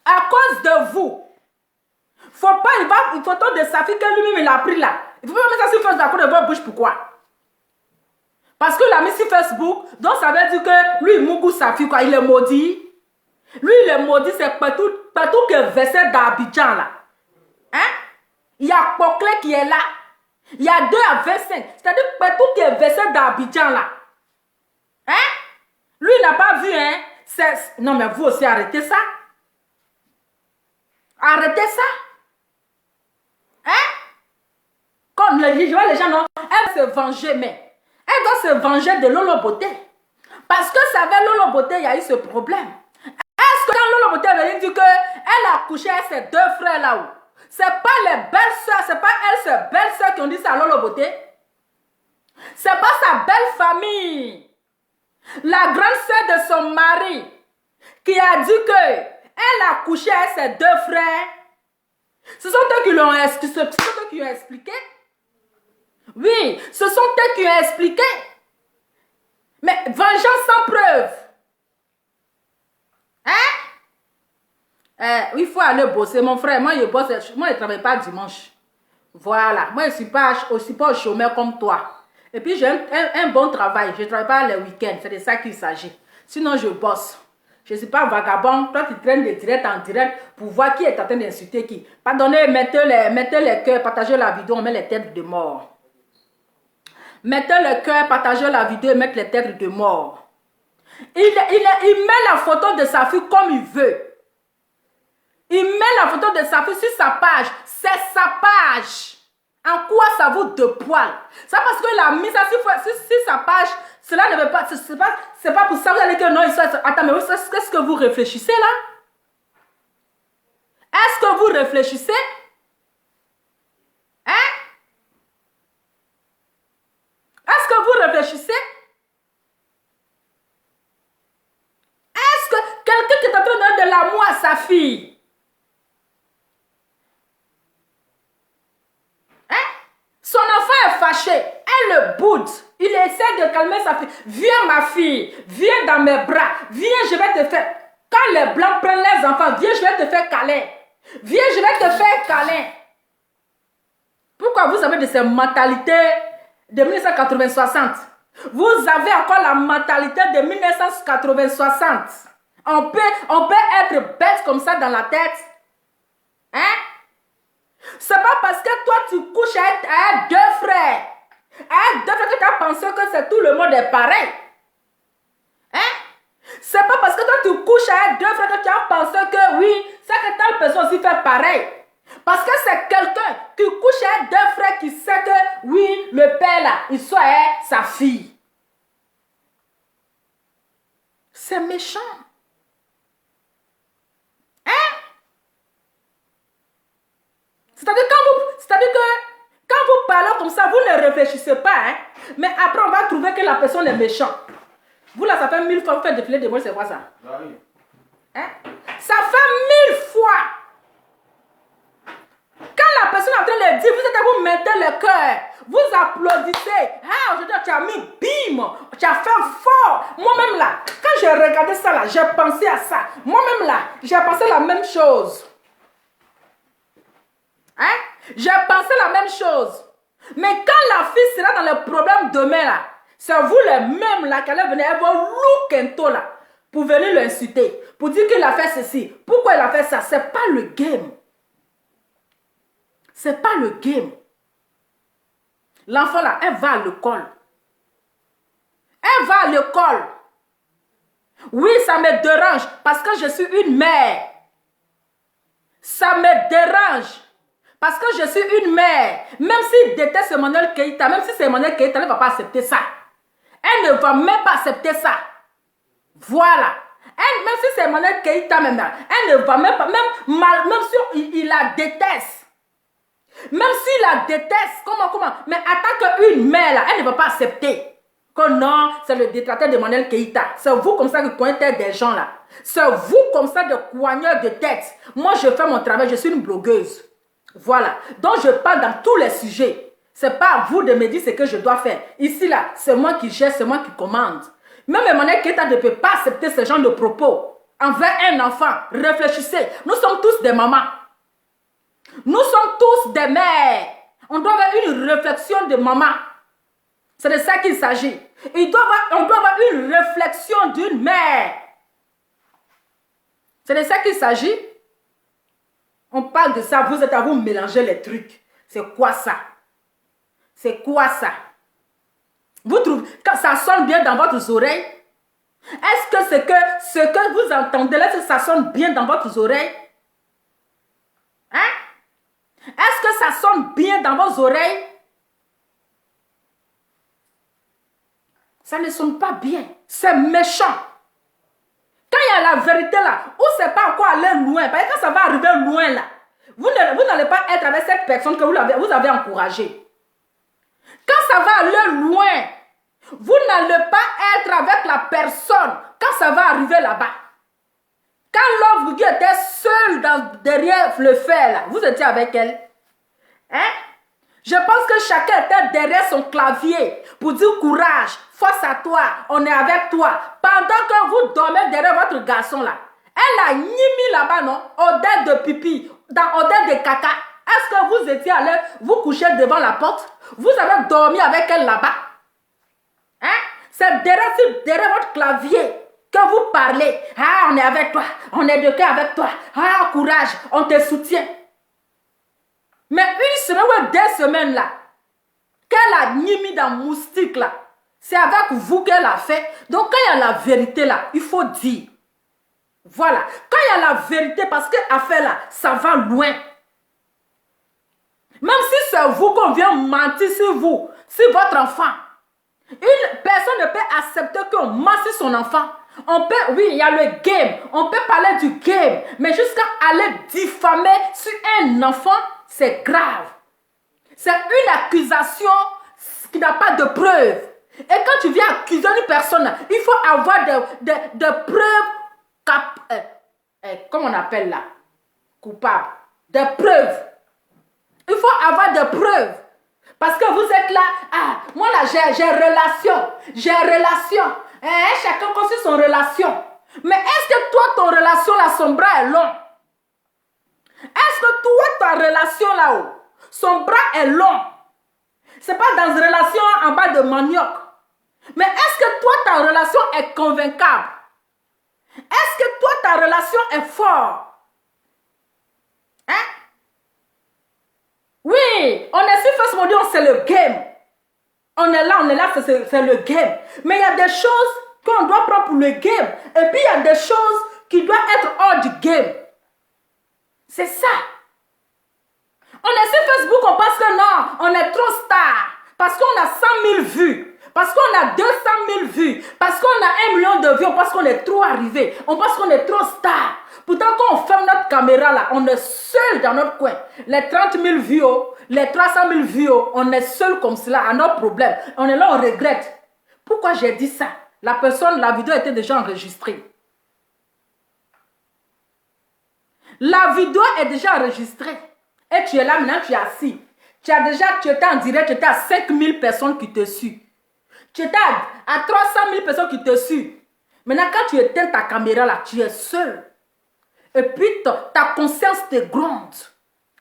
À cause de vous. Faut pas, il va une photo de sa fille que lui-même il a pris là. Il faut pas mettre ça sur Facebook à cause de votre bouche. Pourquoi? Parce qu'il l'a mis sur Facebook, donc ça veut dire que lui, Mougou, sa fille, quoi, il est maudit. Lui, il est maudit, c'est partout que verset d'Abidjan là. Hein? Il y a Poclé qui est là. Il y a 2 à 25. C'est-à-dire partout qui est verset d'Abidjan là. Hein? Lui, il n'a pas vu, hein? Non, mais vous aussi, arrêtez ça. Arrêtez ça. Hein? Comme les gens, non, elle se venger, mais elle doit se venger de Lolo Beauté. Parce que ça avec Lolo Beauté, il y a eu ce problème. Est-ce que quand Lolo Beauté avait dit qu'elle a couché avec ses 2 frères là-haut, c'est pas les belles-sœurs, c'est pas elles, ses belles-sœurs qui ont dit ça à Lolo Beauté. C'est pas sa belle famille. La grande sœur de son mari qui a dit qu'elle a couché avec ses 2 frères. Ce sont eux qui l'ont expliqué. Oui, ce sont eux qui ont expliqué. Mais vengeance sans preuve. Hein? Il faut aller bosser. Mon frère, moi, je bosse. Moi, je ne travaille pas dimanche. Voilà. Moi, je ne suis pas au chômeur comme toi. Et puis, j'ai un bon travail. Je ne travaille pas les week-ends. C'est de ça qu'il s'agit. Sinon, je bosse. Je ne suis pas vagabond. Toi, tu traînes de direct en direct pour voir qui est en train d'insulter qui. Pardonnez, mettez les cœurs, partagez la vidéo, on met les têtes de mort. Mettez le cœur, partagez la vidéo et mettez les têtes de mort. Il met la photo de sa fille comme il veut. Il met la photo de sa fille sur sa page. C'est sa page. En quoi ça vaut 2 poils? C'est parce qu'il a mis ça sur sa page. Cela ne veut pas. C'est pas pour ça que vous allez dire non. Attends, mais qu'est-ce que vous réfléchissez là? Est-ce que vous réfléchissez? Hein? Est-ce que vous réfléchissez? Est-ce que quelqu'un qui est en train de donner de l'amour à sa fille? Hein? Son enfant est fâché. Elle le boude. Il essaie de calmer sa fille. Viens ma fille. Viens dans mes bras. Viens, je vais te faire. Quand les blancs prennent les enfants, viens, je vais te faire câlin. Viens, je vais te faire câlin. Pourquoi vous avez de ces mentalités de 1980-60? Vous avez encore la mentalité de 1980-60. On peut être bête comme ça dans la tête. Hein? C'est pas parce que toi tu couches avec deux frères. Avec deux frères que tu as pensé que c'est tout le monde est pareil. Hein? C'est pas parce que toi tu couches avec deux frères que tu as pensé que oui, c'est que telle personne aussi fait pareil. Parce que c'est quelqu'un qui couche avec deux frères qui sait que oui, le père là, il soit sa fille. C'est méchant. Hein? C'est-à-dire que quand vous parlez comme ça, vous ne réfléchissez pas. Hein? Mais après, on va trouver que la personne est méchante. Vous là, ça fait 1000 fois, vous faites défiler de moi, c'est quoi ça? Hein? Ça fait 1000 fois. Quand la personne est en train de dire, vous êtes à vous mettre le cœur, vous applaudissez. Ah, aujourd'hui, tu as mis bim, tu as fait fort. Moi-même là, quand j'ai regardé ça là, j'ai pensé à ça. Moi-même là, j'ai pensé la même chose. Hein? J'ai pensé la même chose. Mais quand la fille sera dans le problème demain là, c'est vous les mêmes là qu'elle est venue, elle va look là, pour venir l'insulter, pour dire qu'il a fait ceci. Pourquoi il a fait ça? C'est pas le game. C'est pas le game. L'enfant là, elle va à l'école. Elle va à l'école. Oui, ça me dérange parce que je suis une mère. Ça me dérange parce que je suis une mère. Même s'il déteste Emmanuel Keïta, même si c'est Emmanuel Keïta, elle ne va pas accepter ça. Elle ne va même pas accepter ça. Voilà. Elle, même si c'est Emmanuel Keïta, même, elle ne va même pas, même si il la déteste. Même s'il la déteste, comment? Mais en tant qu'une mère, là, elle ne va pas accepter que non, c'est le détracteur d'Emmanuel Keïta. C'est vous comme ça qui pointez des gens là. C'est vous comme ça de coigneurs de tête. Moi, je fais mon travail, je suis une blogueuse. Voilà. Donc, je parle dans tous les sujets. Ce n'est pas à vous de me dire ce que je dois faire. Ici, là, c'est moi qui gère, c'est moi qui commande. Même Emmanuel Keïta ne peut pas accepter ce genre de propos envers un enfant. Réfléchissez. Nous sommes tous des mamans. Nous sommes tous des mères. On doit avoir une réflexion de maman. C'est de ça qu'il s'agit. On doit avoir une réflexion d'une mère. C'est de ça qu'il s'agit. On parle de ça, vous êtes à vous mélanger les trucs. C'est quoi ça? C'est quoi ça? Vous trouvez que ça sonne bien dans votre oreille? Est-ce que ce que vous entendez là, ça sonne bien dans votre oreille? Hein? Est-ce que ça sonne bien dans vos oreilles? Ça ne sonne pas bien. C'est méchant. Quand il y a la vérité là, ou c'est pas encore aller loin, parce que quand ça va arriver loin là, vous n'allez pas être avec cette personne que vous avez encouragée. Quand ça va aller loin, vous n'allez pas être avec la personne quand ça va arriver là-bas. Quand l'homme était seul derrière le fer là, vous étiez avec elle. Hein? Je pense que chacun était derrière son clavier pour dire courage, force à toi, on est avec toi. Pendant que vous dormez derrière votre garçon là, elle a mis là-bas, non? Odeur de pipi, dans odeur de caca. Est-ce que vous étiez allé vous coucher devant la porte? Vous avez dormi avec elle là-bas? Hein? C'est derrière votre clavier que vous parlez. Ah, on est avec toi, on est de cœur avec toi. Ah, courage, on te soutient. Mais une semaine ou 2 semaines là, qu'elle a mis dans moustique là, c'est avec vous qu'elle a fait. Donc quand il y a la vérité là, il faut dire. Voilà. Quand il y a la vérité, parce que l'affaire là, ça va loin. Même si c'est vous qu'on vient mentir sur vous, sur votre enfant. Une personne ne peut accepter qu'on ment sur son enfant. On peut, oui, il y a le game. On peut parler du game. Mais jusqu'à aller diffamer sur un enfant, c'est grave. C'est une accusation qui n'a pas de preuve. Et quand tu viens accuser une personne, il faut avoir des preuves, comment on appelle là? Coupable. Des preuves. Il faut avoir des preuves. Parce que vous êtes là, ah, moi là j'ai relation. Chacun construit son relation. Mais est-ce que toi, ton relation là, son bras est long? Est-ce que toi, ta relation là-haut, son bras est long? C'est pas dans une relation en bas de manioc. Mais est-ce que toi, ta relation est convaincable? Est-ce que toi, ta relation est forte? Hein? Oui, on est sur Facebook, c'est le game. On est là, c'est le game. Mais il y a des choses qu'on doit prendre pour le game. Et puis il y a des choses qui doivent être hors du game. C'est ça. On est sur Facebook, on pense que non, on est trop star. Parce qu'on a 100 000 vues. Parce qu'on a 200 000 vues. Parce qu'on a 1 million de vues. On pense qu'on est trop arrivé. On pense qu'on est trop star. Pourtant, quand on ferme notre caméra là, on est seul dans notre coin. Les 30 000 vues, les 300 000 vues, on est seul comme cela, à nos problèmes. On est là, on regrette. Pourquoi j'ai dit ça? La vidéo était déjà enregistrée. La vidéo est déjà enregistrée. Et tu es là, maintenant tu es assis. Tu étais en direct, tu étais à 5 000 personnes qui te suivent. Tu étais à 300 000 personnes qui te suivent. Maintenant, quand tu éteins ta caméra là, tu es seul. Et puis ta conscience te gronde.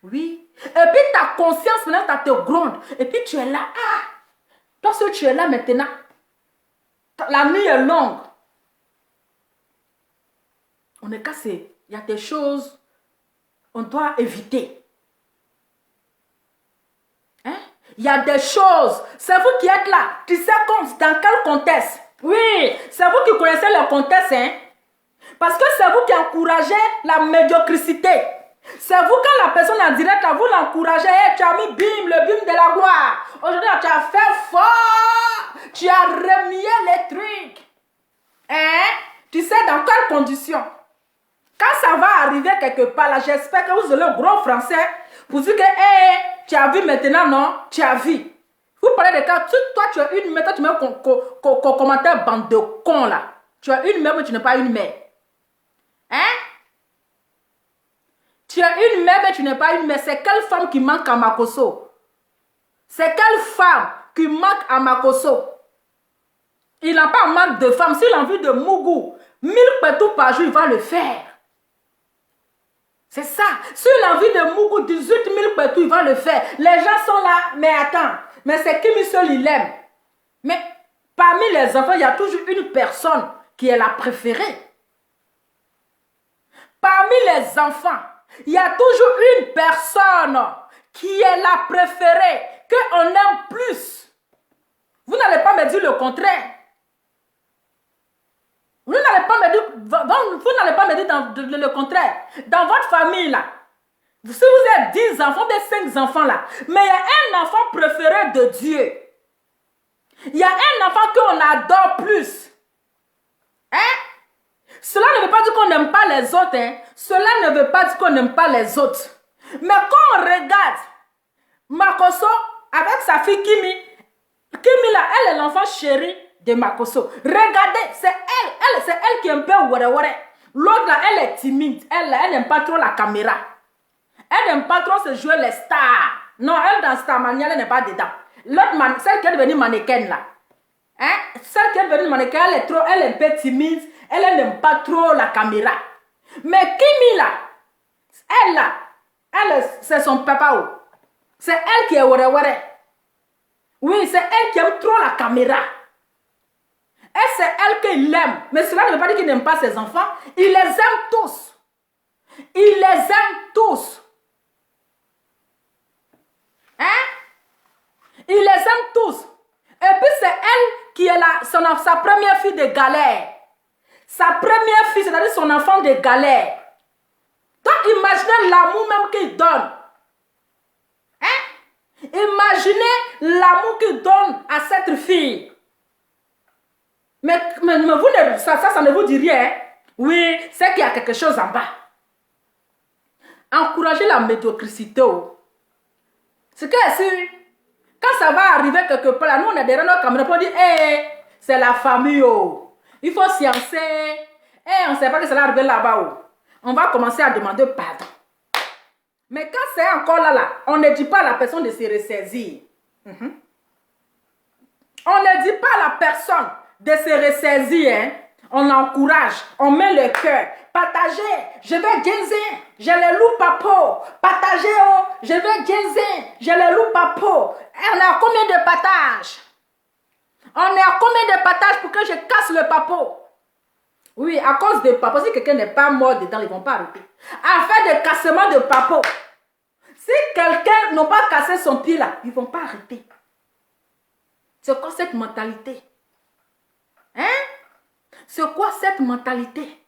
Oui. Et puis ta conscience maintenant, ça te gronde. Et puis tu es là. Ah! Toi, si tu es là maintenant, la nuit est longue. On est cassé. Il y a des choses on doit éviter. Hein? Il y a des choses. C'est vous qui êtes là. Tu sais dans quel contexte? Oui, c'est vous qui connaissez le contexte. Hein? Parce que c'est vous qui encouragez la médiocrité. C'est vous quand la personne est en direct, là, vous l'encouragez. Hey, tu as mis bim, le bim de la gloire. Aujourd'hui, tu as fait fort. Tu as remué les trucs. Hein? Tu sais dans quelles conditions? Quand ça va arriver quelque part, là, j'espère que vous avez le gros français pour dire que hey, tu as vu maintenant, non? Tu as vu. Vous parlez de cas, toi tu as une mère, toi tu mets commentaire bande de cons là. Tu as une mère, mais tu n'es pas une mère. Hein? Tu as une mère, mais tu n'es pas une mère. C'est quelle femme qui manque à Makosso? C'est quelle femme qui manque à Makosso? Il n'a pas manque de femme. S'il a envie de Mougou, 1000 pétous par jour, il va le faire. C'est ça. S'il a envie de Mougou, 18 000 pétous, il va le faire. Les gens sont là, mais attends. Mais c'est qui seul il aime? Mais parmi les enfants, il y a toujours une personne qui est la préférée. Parmi les enfants, il y a toujours une personne qui est la préférée, qu'on aime plus. Vous n'allez pas me dire le contraire. Vous n'allez pas me dire le contraire. Dans votre famille, là, si vous êtes 10 enfants, des 5 enfants, là, mais il y a un enfant préféré de Dieu. Il y a un enfant qu'on adore plus. Hein? Cela ne veut pas dire qu'on n'aime pas les autres. Hein? Cela ne veut pas dire qu'on n'aime pas les autres. Mais quand on regarde Makosso avec sa fille Kimi, Kimi là, elle est l'enfant chéri de Makosso. Regardez, c'est elle qui est un peu ouare. L'autre là, elle est timide. Elle n'aime pas trop la caméra. Elle n'aime pas trop se jouer les stars. Non, elle dans Starmania, elle n'est pas dedans. L'autre, celle qui est devenue mannequin là. Hein? Celle qui est devenue mannequin, elle est un peu timide. Elle n'aime pas trop la caméra. Mais Kimi là, c'est son papa. C'est elle qui est ouare. Oui, c'est elle qui aime trop la caméra. Et c'est elle qu'il aime. Mais cela ne veut pas dire qu'il n'aime pas ses enfants. Il les aime tous. Il les aime tous. Hein? Il les aime tous. Et puis c'est elle qui est sa première fille de galère. Sa première fille, c'est-à-dire son enfant de galère. Donc imaginez l'amour même qu'il donne. Hein? Imaginez l'amour qu'il donne à cette fille. vous ne, ça ne vous dit rien. Hein? Oui, c'est qu'il y a quelque chose en bas. Encouragez la médiocrité. C'est que si, quand ça va arriver quelque part, là, nous on est derrière nos caméras pour dire, hey, c'est la famille. Oh. Il faut sciencer. Hey, on ne sait pas que ça va arriver là-bas. Oh. On va commencer à demander pardon. Mais quand c'est encore là, on ne dit pas à la personne de se ressaisir. On ne dit pas à la personne de se ressaisir. Hein? On l'encourage, on met le cœur. Partagez, je vais gagner, je le loup papo. Partagez, oh, je vais gagner, je le loup papo. On est à combien de partages? On est à combien de partages pour que je casse le papo? Oui, à cause de papo. Si quelqu'un n'est pas mort dedans, ils ne vont pas arrêter. Afin de cassement de papo. Si quelqu'un n'a pas cassé son pied là, ils ne vont pas arrêter. C'est quoi cette mentalité? Hein? C'est quoi cette mentalité?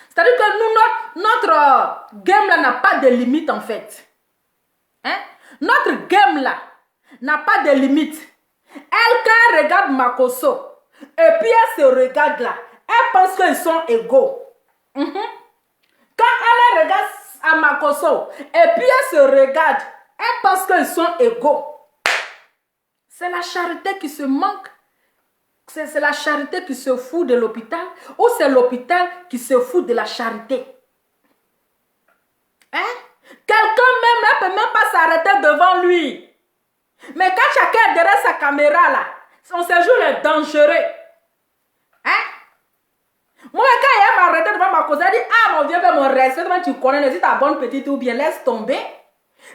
C'est-à-dire que nous, notre game là n'a pas de limite en fait. Hein? Notre game là n'a pas de limite. Elle, quand elle regarde Makosso, et puis elle se regarde là, elle pense qu'ils sont égaux. Quand elle regarde à Makosso, et puis elle se regarde, elle pense qu'ils sont égaux. C'est la charité qui se manque. C'est la charité qui se fout de l'hôpital ou c'est l'hôpital qui se fout de la charité? Hein? Quelqu'un même là ne peut même pas s'arrêter devant lui. Mais quand chacun est derrière sa caméra là, son séjour est dangereux. Hein? Moi quand il m'a arrêté devant ma cause, elle dit, ah mon vieux, mon respect, tu connais, si ta bonne petite ou bien laisse tomber.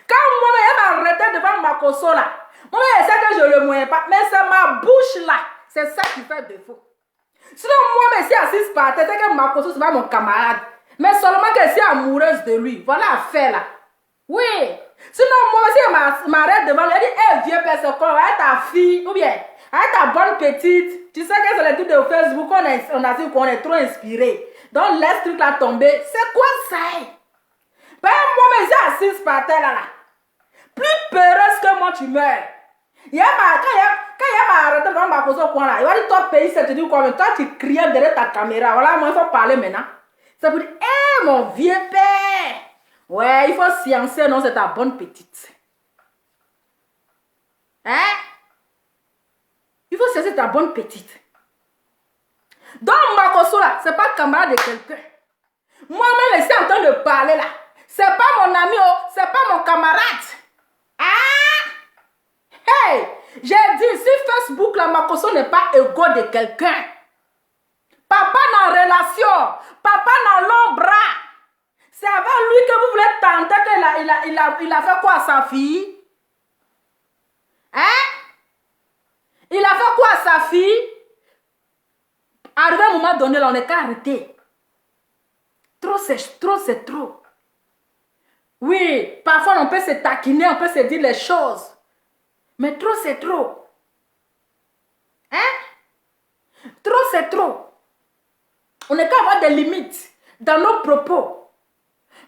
Quand moi il m'a arrêté devant ma cause là, moi je sais que je ne le moyen pas, mais c'est ma bouche là. C'est ça qui fait défaut. Sinon, moi, je suis assise par terre, c'est que Makosso, c'est pas mon camarade. Mais seulement que je suis amoureuse de lui. Voilà l'affaire là. Oui. Sinon, moi aussi, je m'arrête devant lui. Elle dit, hé, vieux personne, avec ta fille, ou bien, avec ta bonne petite. Tu sais que c'est le truc de Facebook, on a dit qu'on est trop inspiré. Donc, laisse ce truc là tomber. C'est quoi ça? Ben, moi, je suis assise par terre là. Plus peureuse que moi, tu meurs. Quand il m'a arrêté devant ma cause au coin là, il va dire toi pays, c'est te dire quoi, mais toi tu criais derrière ta caméra. Voilà, moi il faut parler maintenant. C'est pour dire, hé mon vieux père. Ouais, il faut sciencer, non, c'est ta bonne petite. Hein? Il faut sciencer ta bonne petite. Donc ma cause là, c'est pas camarade de quelqu'un. Moi-même, je suis en train de parler là. C'est pas mon ami, oh, c'est pas mon camarade. Ah! Hey, j'ai dit, si Facebook, la Makosso n'est pas égaux de quelqu'un, papa dans relation, papa dans l'ombre, c'est avec lui que vous voulez tenter qu'il a fait quoi à sa fille? Hein? Il a fait quoi à sa fille? Arrivé à un moment donné, là, on n'est qu'à arrêter. Trop, c'est trop. Oui, parfois on peut se taquiner, on peut se dire les choses. Mais trop, c'est trop. Hein? Trop, c'est trop. On n'est qu'à avoir des limites dans nos propos.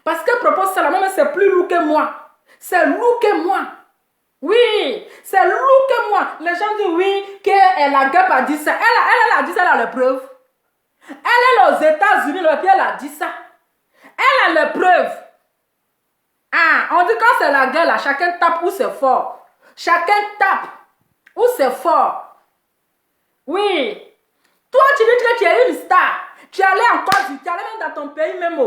Parce que propos, c'est la même, c'est plus lourd que moi. C'est lourd que moi. Oui, c'est lourd que moi. Les gens disent oui, que la gueule a dit ça. Elle a dit ça, elle a les preuves. Elle est aux États-Unis, puis elle a dit ça. Elle a les preuves. Ah, on dit quand c'est la gueule, là, chacun tape où c'est fort. Chacun tape où c'est fort. Oui. Toi, tu dis que tu es une star. Tu es allé en Côte d'Ivoire, tu es allé même dans ton pays même.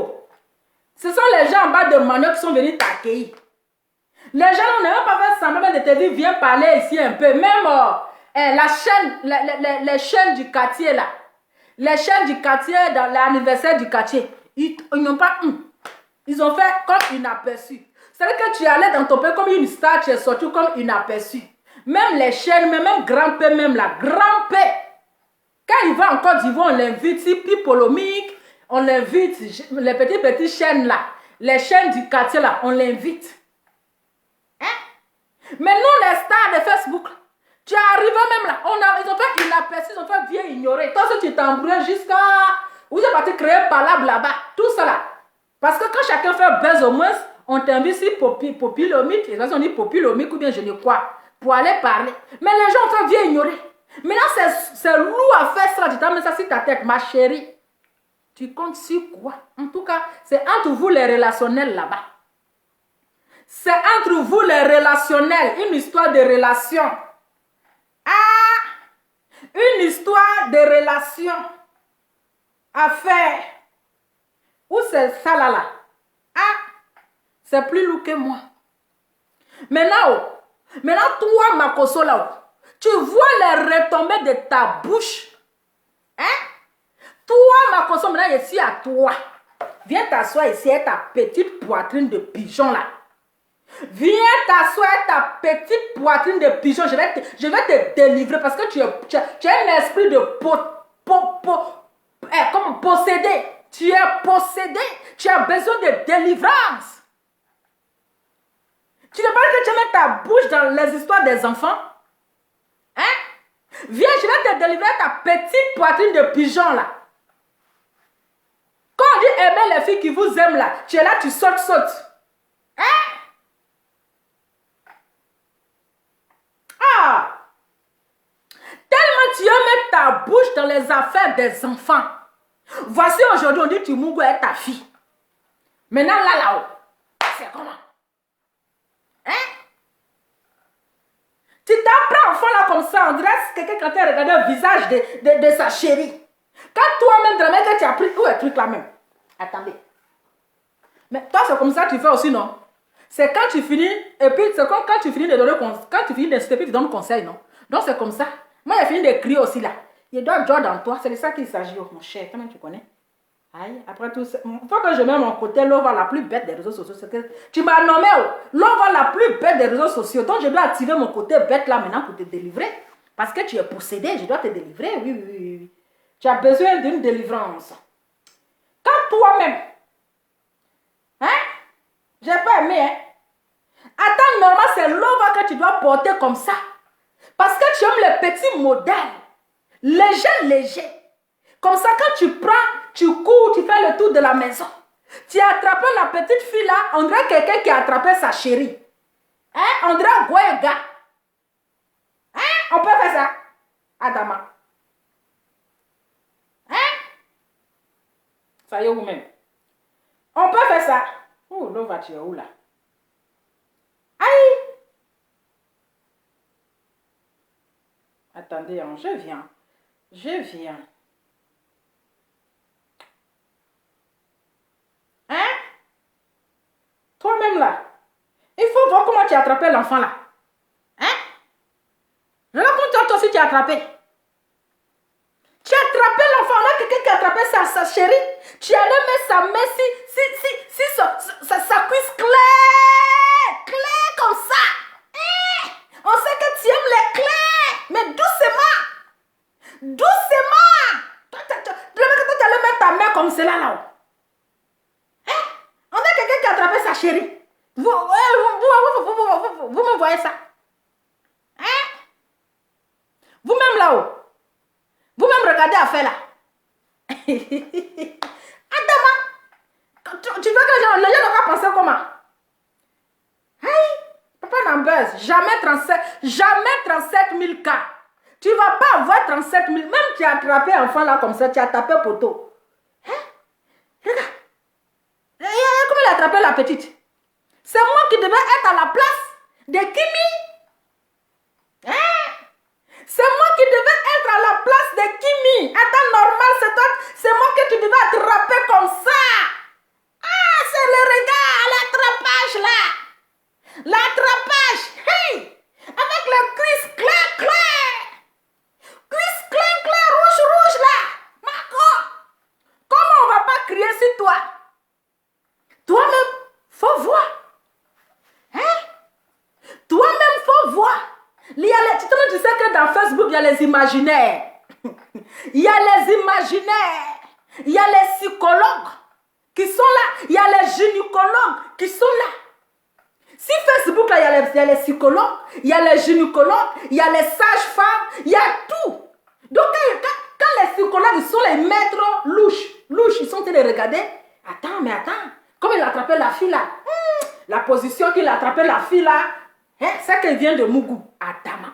Ce sont les gens en bas de Mano qui sont venus t'accueillir. Les gens n'ont même pas fait semblant de te dire, viens parler ici un peu. Même la chaîne, les chaînes du quartier là. Les chaînes du quartier, dans l'anniversaire du quartier. Ils n'ont pas... Ils ont fait comme inaperçu. C'est-à-dire que tu es allé dans ton pays comme une star, tu es sorti comme inaperçu. Même les chaînes, même grand-père, même la grand-père. Quand il va en Côte d'Ivoire, on l'invite, si Pipolomique, on l'invite, les petites chaînes là, les chaînes du quartier là, on l'invite. Hein? Mais nous, les stars de Facebook, tu es arrivé même là, ils ont fait inaperçu, ils ont fait bien ignorer. Toi, si tu t'embrouilles jusqu'à... Vous êtes parti créer par là-bas, tout ça là. Parce que quand chacun fait buzz au moins, on t'invite si Popilomique, les gens dit Popilomique ou bien je ne sais quoi, pour aller parler. Mais les gens ont fait bien ignorer. Maintenant, c'est lourd à faire ça. Tu t'amènes ça sur ta tête, ma chérie. Tu comptes sur quoi? En tout cas, c'est entre vous les relationnels là-bas. C'est entre vous les relationnels. Une histoire de relation. Ah! Une histoire de relation à faire. Où c'est ça là? Ah! C'est plus lourd que moi. Maintenant, toi, Makoso là, tu vois les retombées de ta bouche. Hein? Toi, Makoso, maintenant, je suis à toi. Viens t'asseoir ici avec ta petite poitrine de pigeon là. Viens t'asseoir avec ta petite poitrine de pigeon. Je vais te délivrer parce que tu as un esprit de possédé. Tu es possédé. Tu as besoin de délivrance. Tu ne parles que tu mets ta bouche dans les histoires des enfants? Hein? Viens, je vais te délivrer ta petite poitrine de pigeon là. Quand on dit aimer les filles qui vous aiment là, tu es là, tu sautes. Hein? Ah! Tellement tu aimes ta bouche dans les affaires des enfants. Voici aujourd'hui, on dit tu mougou avec ta fille. Maintenant là-haut, c'est comment? Hein? Tu t'apprends enfant là comme ça, on dirait quelqu'un quand tu as regardé le visage de sa chérie. Quand toi-même, dans que tu as pris, où est le truc là même? Attendez. Mais toi, c'est comme ça que tu fais aussi, non? C'est quand tu finis, et puis c'est comme quand tu finis de donner conseil, quand tu finis d'insulter, puis tu donnes conseil, non? Donc c'est comme ça. Moi, j'ai fini de crier aussi là. Il doit jouer dans toi, c'est de ça qu'il s'agit, oh, mon cher, comment tu connais? Aïe, après tout, il faut que je mette mon côté l'ova la plus bête des réseaux sociaux. Que tu m'as nommé l'ova la plus bête des réseaux sociaux. Donc je dois activer mon côté bête là maintenant pour te délivrer. Parce que tu es possédé, je dois te délivrer. Oui. Tu as besoin d'une délivrance. Quand toi-même, hein, j'ai pas aimé, hein. Attends, normalement, c'est l'ova que tu dois porter comme ça. Parce que tu aimes les petits modèles. Léger. Comme ça, quand tu prends, tu cours, tu fais le tour de la maison. Tu as attrapé la petite fille là, on dirait quelqu'un qui a attrapé sa chérie. Hein? On dirait Goyega. Hein? On peut faire ça? Adama. Hein? Ça y est, vous-même. On peut faire ça. Oh, l'eau va tirer où là? Aïe! Attendez, je viens. Hein? Toi-même là, il faut voir comment tu as attrapé l'enfant là. Hein? Raconte-toi toi aussi tu as attrapé. Tu as attrapé l'enfant, on a quelqu'un qui a attrapé sa chérie. Tu allais mettre sa main si sa cuisse claire comme ça. Hein? On sait que tu aimes les clairs, mais doucement. Tu allais mettre ta main comme cela là. On a quelqu'un qui a attrapé sa chérie. Vous me voyez ça? Hein? Vous-même là-haut. Vous-même regardez à faire là. Adama, tu veux que les gens n'ont pas pensé comment? Hey, papa n'embête. Jamais 37 000 cas. Tu ne vas pas avoir 37 000. Même tu as attrapé un enfant là comme ça, tu as tapé poteau. Hein? Regarde. Comment il a attrapé la petite? C'est moi qui devais être à la place de Kimi. Hein? C'est moi qui devais être à la place de Kimi. Attends, normal, c'est moi que tu devais attraper comme ça. Ah, c'est le regard, l'attrapage là. L'attrapage. Hey! Avec le cuisse clair. Cuisse clair, rouge là. Marco, comment on va pas crier sur toi? Toi-même, faut voir. Hein? Toi-même, faut voir. Tu sais que dans Facebook, il y a les imaginaires. Il y a les imaginaires. Il y a les psychologues qui sont là. Il y a les gynécologues qui sont là. Si Facebook, là, il y a les psychologues, il y a les gynécologues, il y a les sages-femmes, il y a tout. Donc, quand les psychologues, ils sont les maîtres louches, ils sont en train de regarder. Attends. Comme il a attrapé la fille là, la position qu'il a attrapé la fille là, hein, c'est qu'elle vient de Mougou, Adama.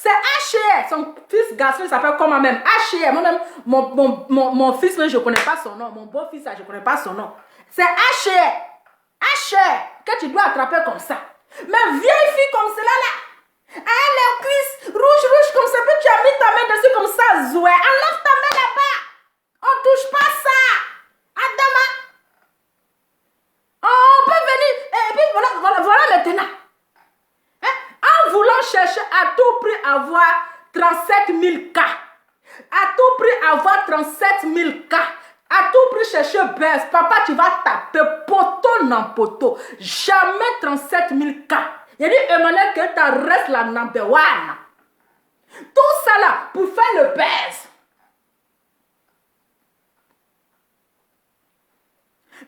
C'est H&R. Son fils garçon, il s'appelle comment même? H&R. Moi-même, mon fils, je ne connais pas son nom. Mon beau-fils, je ne connais pas son nom. C'est H&R. H&R que tu dois attraper comme ça. Mais vieille fille comme cela là, elle les cuisses rouges comme ça, puis tu as mis ta main dessus comme ça, Zoué. Enlève ta main là-bas. On touche pas ça. Adama. On peut venir. Et puis voilà maintenant. En voulant chercher à tout prix avoir 37 000 cas, à tout prix avoir 37 000 cas, à tout prix chercher buzz, papa, tu vas taper poteau non poteau. Jamais 37 000 cas. Il dit Emmanuel que tu restes la number one. Tout ça là pour faire le buzz.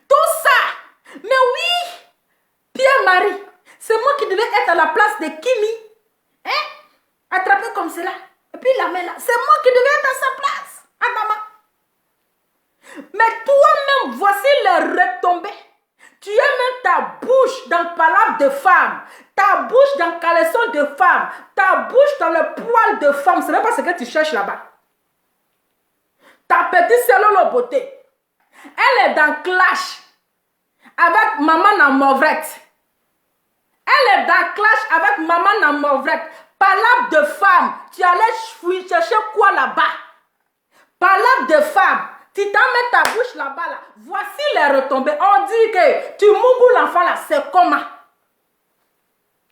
Tout ça. Mais oui, Pierre-Marie, c'est moi qui devais être à la place de Kimi. Hein? Attrapé comme cela. Et puis la main là. C'est moi qui devais être à sa place. Ah, maman. Mais toi-même, voici les retombées. Tu as même ta bouche dans palabre de femme. Ta bouche dans caleçon de femme. Ta bouche dans le poil de femme. Ce n'est pas ce que tu cherches là-bas. Ta petite Selolo beauté. Elle est dans clash avec maman dans mauvrette. Elle est dans clash avec maman dans mauvrette. Palabre de femme. Tu allais chercher quoi là-bas? Palabre de femme. Tu t'en mets ta bouche là-bas là. Voici les retombées. On dit que tu mougou l'enfant là. C'est comment?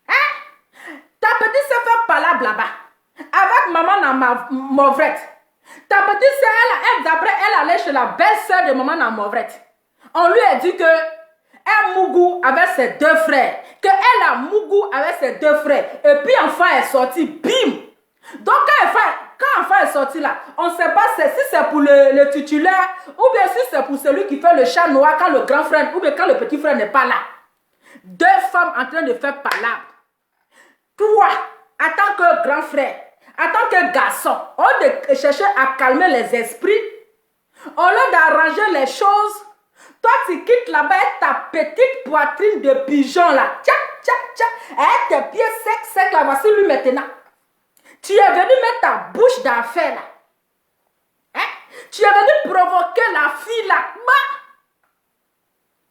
Hein? Ta petite sœur fait palabre là-bas. Avec maman dans ma mauvrette. Ta petite sœur, d'après elle allait chez la belle-sœur de maman dans mauvrette. On lui a dit que elle mougou avec ses deux frères. Que elle a mougou avec ses deux frères. Et puis enfant est sorti. Bim! Donc quand enfant est sorti là, on ne sait pas si c'est pour le titulaire ou bien si c'est pour celui qui fait le chat noir quand le grand frère ou bien quand le petit frère n'est pas là. Deux femmes en train de faire palabre. Toi, en tant que grand frère, en tant que garçon, au lieu de chercher à calmer les esprits, au lieu d'arranger les choses, toi tu quittes là-bas ta petite poitrine de pigeon là. Tcha, tcha, tcha. Et tes pieds secs là, voici lui maintenant. Tu es venu mettre ta bouche d'affaire là. Hein? Tu es venu provoquer la fille là.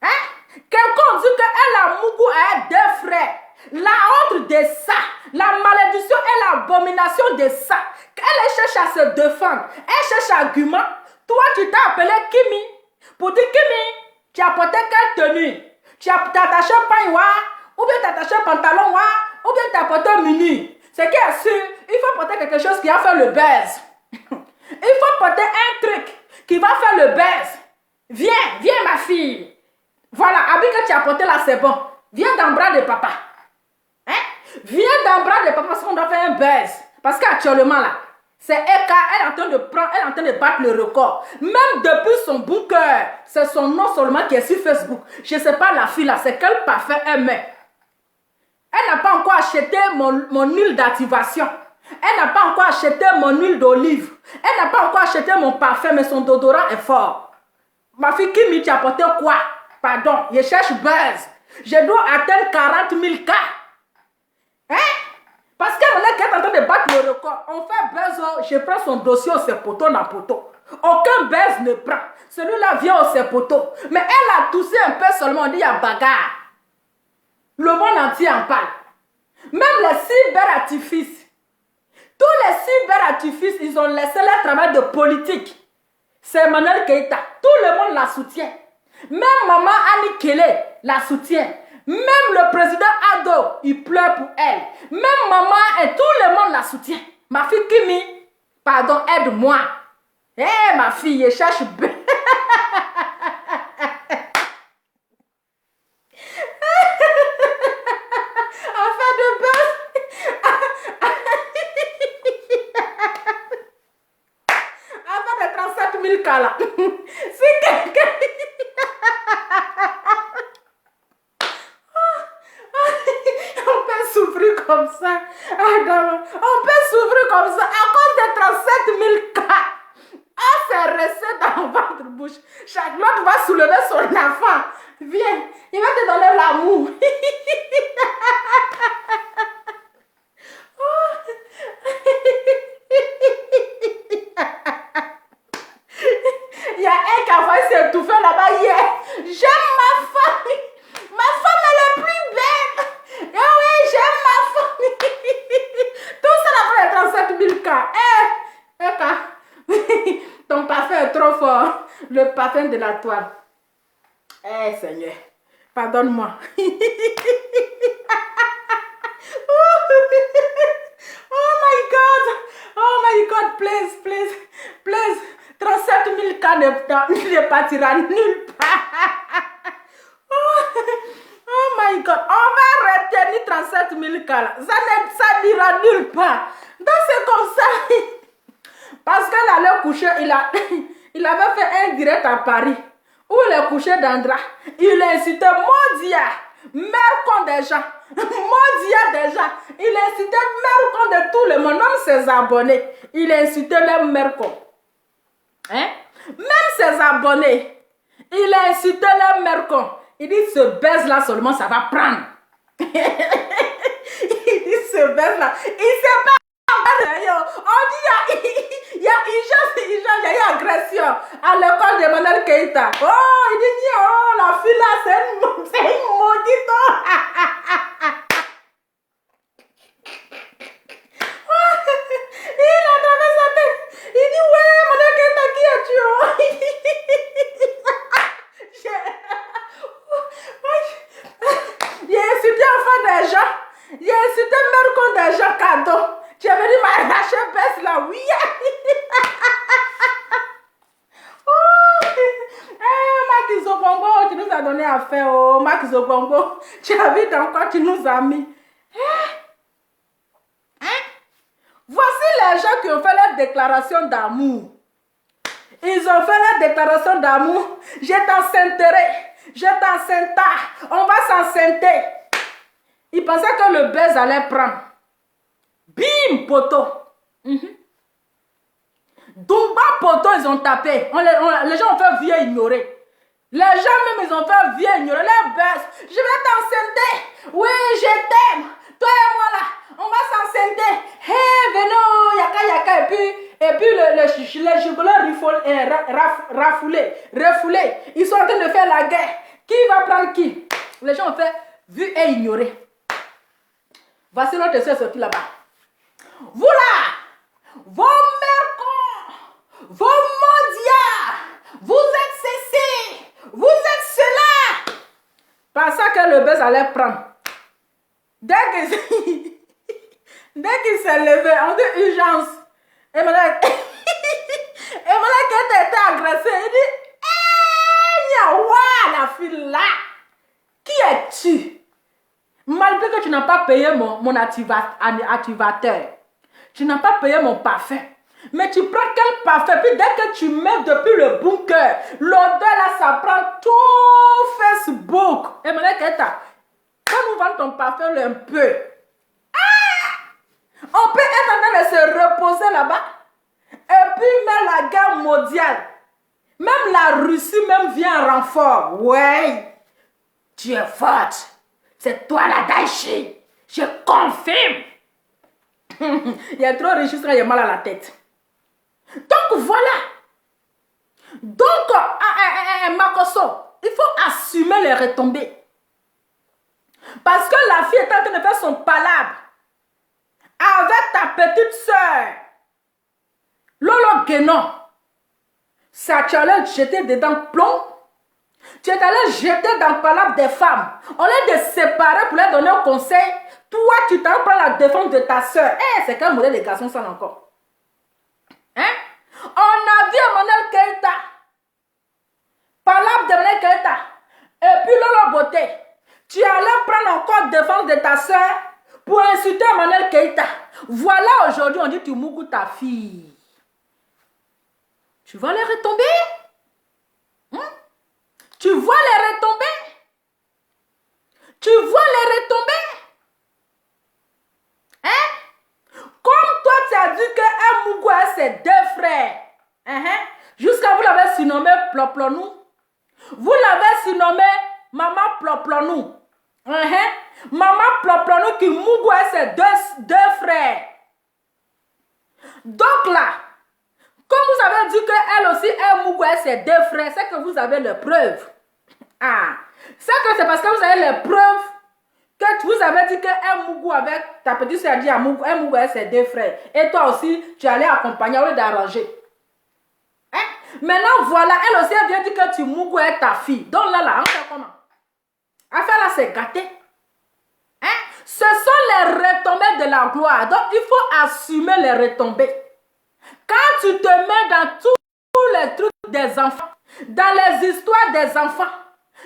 Hein? Quelqu'un dit qu'elle a mougou à deux frères. La honte de ça, la malédiction et l'abomination de ça. Elle cherche à se défendre. Elle cherche argument. Toi, tu t'es appelé Kimi. Pour dire Kimi, tu as porté quelle tenue? Tu as attaché un pain noir, ou bien tu as attaché un pantalon noir, ou bien tu as porté un mini. C'est qui est sûr, il faut porter quelque chose qui va faire le buzz. Il faut porter un truc qui va faire le buzz. Viens ma fille. Voilà, habit que tu as porté là, c'est bon. Viens dans le bras de papa. Hein? Viens dans le bras de papa parce qu'on doit faire un buzz. Parce qu'actuellement là, c'est Eka, elle est en train de prendre, elle est en train de battre le record. Même depuis son bon cœur, c'est son nom seulement qui est sur Facebook. Je ne sais pas la fille là, c'est quel parfum elle met. Elle n'a pas encore acheté mon huile d'activation. Elle n'a pas encore acheté mon huile d'olive. Elle n'a pas encore acheté mon parfum, mais son déodorant est fort. Ma fille Kimi, tu as apporté quoi? Pardon, je cherche buzz. Je dois atteindre 40 000 cas. Hein? Parce qu'elle est en train de battre le record. On fait buzz, je prends son dossier au sepoteau dans poteau. Aucun buzz ne prend. Celui-là vient au sepoteau. Mais elle a toussé un peu seulement, on dit il y a bagarre. Le monde entier en parle. Même les cyberartifices. Tous les cyberartifices, ils ont laissé leur travail de politique. C'est Emmanuel Keïta. Tout le monde la soutient. Même maman Annie Kele la soutient. Même le président Ado, il pleure pour elle. Même maman et tout le monde la soutient. Ma fille Kimi, pardon, aide-moi. Eh ma fille, je cherche bien. Enfin de buzz. Enfin de 37 000 cas là. Si quelqu'un... On peut souffrir comme ça. On peut souffrir comme ça à cause de 37 000 cas. Ah, c'est resté dans votre bouche. Chaque l'autre va soulever son enfant. Viens, il va te donner l'amour. elle qui a failli s'étouffer là-bas hier. J'aime ma famille. Ma femme est la plus belle. Ah oui, j'aime ma famille. Tout ça là-bas est 37 000 cas. Ton parfum est trop fort. Le parfum de la toile. Eh Seigneur, pardonne-moi. Oh my God, please. 37 000 cas ne partira nulle part. Oh my God, on va retenir 37 000 cas là. Ça n'ira nulle part. Donc c'est comme ça. Parce qu'elle allait coucher, il avait fait un direct à Paris. Où il est couché d'Andra. Il incitait Modia, mère con des gens. Modia des gens. Il incitait mère con de tout le monde, même ses abonnés. Il incitait les mère con. Hein? Même ses abonnés. Il incitait les mère con. Il dit ce baise là seulement ça va prendre. Il dit ce baise là. Il sait pas. On dit il y a eu agression à l'école de Manuel Keïta. Oh, il dit oh, la fille là, c'est une maudite. Il a traversé sa tête. Il dit ouais, Manuel Keïta, qui es-tu? Il a insulté enfant des gens. Il a insulté mère con des gens cadeau. Tu es venu m'arracher baisse là, oui. Max Zobongo, tu nous as donné à faire. Oh, Max Zobongo, tu as vu dans quoi tu nous as mis. Voici les gens qui ont fait la déclaration d'amour. Ils ont fait la déclaration d'amour. Je t'enceinterai. Je t'enceinte. On va s'enceinter. Ils pensaient que le baise allait prendre. Bim, poteau. Dumba, poteau, ils ont tapé. Les gens ont fait vieux ignorer. Les gens même, ils ont fait vieux ignorer. Les baisse. Je vais t'enceinter. Oui, je t'aime. Toi et moi là, on va s'enceinter. Hé, venez, yaka. Et puis les jubilés refoulés. Ils sont en train de faire la guerre. Qui va prendre qui? Les gens ont fait vu et ignoré. Voici l'autre soeur sorti là-bas. Vous là, vos mercons, vos mondias, vous êtes ceci, vous êtes cela. Parce que le buzz allait prendre. Dès qu'il s'est levé, on dit urgence. Et maintenant, quand elle était agressée, il dit, la fille là, qui es-tu? Malgré que tu n'as pas payé mon activateur, tu n'as pas payé mon parfum. Mais tu prends quel parfum? Puis dès que tu mets depuis le bunker, l'odeur là, ça prend tout Facebook. Et maintenant, quand nous vendons ton parfum un peu, on peut être en train de se reposer là-bas. Et puis même la guerre mondiale, même la Russie même vient en renfort. Ouais, tu es forte. C'est toi la Daïchi. Je confirme. Il y a trop de richesse, il y a mal à la tête. Donc voilà. Donc, Makoso, il faut assumer les retombées. Parce que la fille est en train de faire son palabre avec ta petite soeur. Lolo Guénon. Ça, tu allais jeter dedans plomb. Tu es allé jeter dans le palabre des femmes. On les de séparer pour leur donner un conseil. Toi, tu t'en prends la défense de ta soeur. C'est quel modèle de garçon ça encore? Hein? On a vu Emmanuel Keïta. Palabre de Emmanuel Keïta. Et puis Lolo Beauté. Tu allais prendre encore défense de ta soeur pour insulter Emmanuel Keïta. Voilà aujourd'hui, on dit tu mougou ta fille. Tu vas les retomber? Tu vois les retombées? Tu vois les retombées? Hein? Comme toi, tu as dit que Mougou a ses deux frères. Jusqu'à vous l'avez surnommé Ploplonou. Vous l'avez surnommé Maman Ploplonou. Maman Ploplonou qui Mougou a ses deux frères. Donc là, Comme vous avez dit qu'elle aussi est Mougou et ses deux frères, c'est que vous avez les preuves. Ah, c'est parce que vous avez les preuves que vous avez dit qu'un Mougou avec ta petite soeur a dit à Mougou, un Mougou et ses deux frères. Et toi aussi, tu allais accompagner au lieu d'arranger. Hein? Maintenant, voilà, elle aussi, elle vient dire que tu Mougou est ta fille. Donc là, on fait comment? Affaire là, c'est gâté. Hein? Ce sont les retombées de la gloire. Donc, il faut assumer les retombées. Quand tu te mets dans tous les trucs des enfants, dans les histoires des enfants,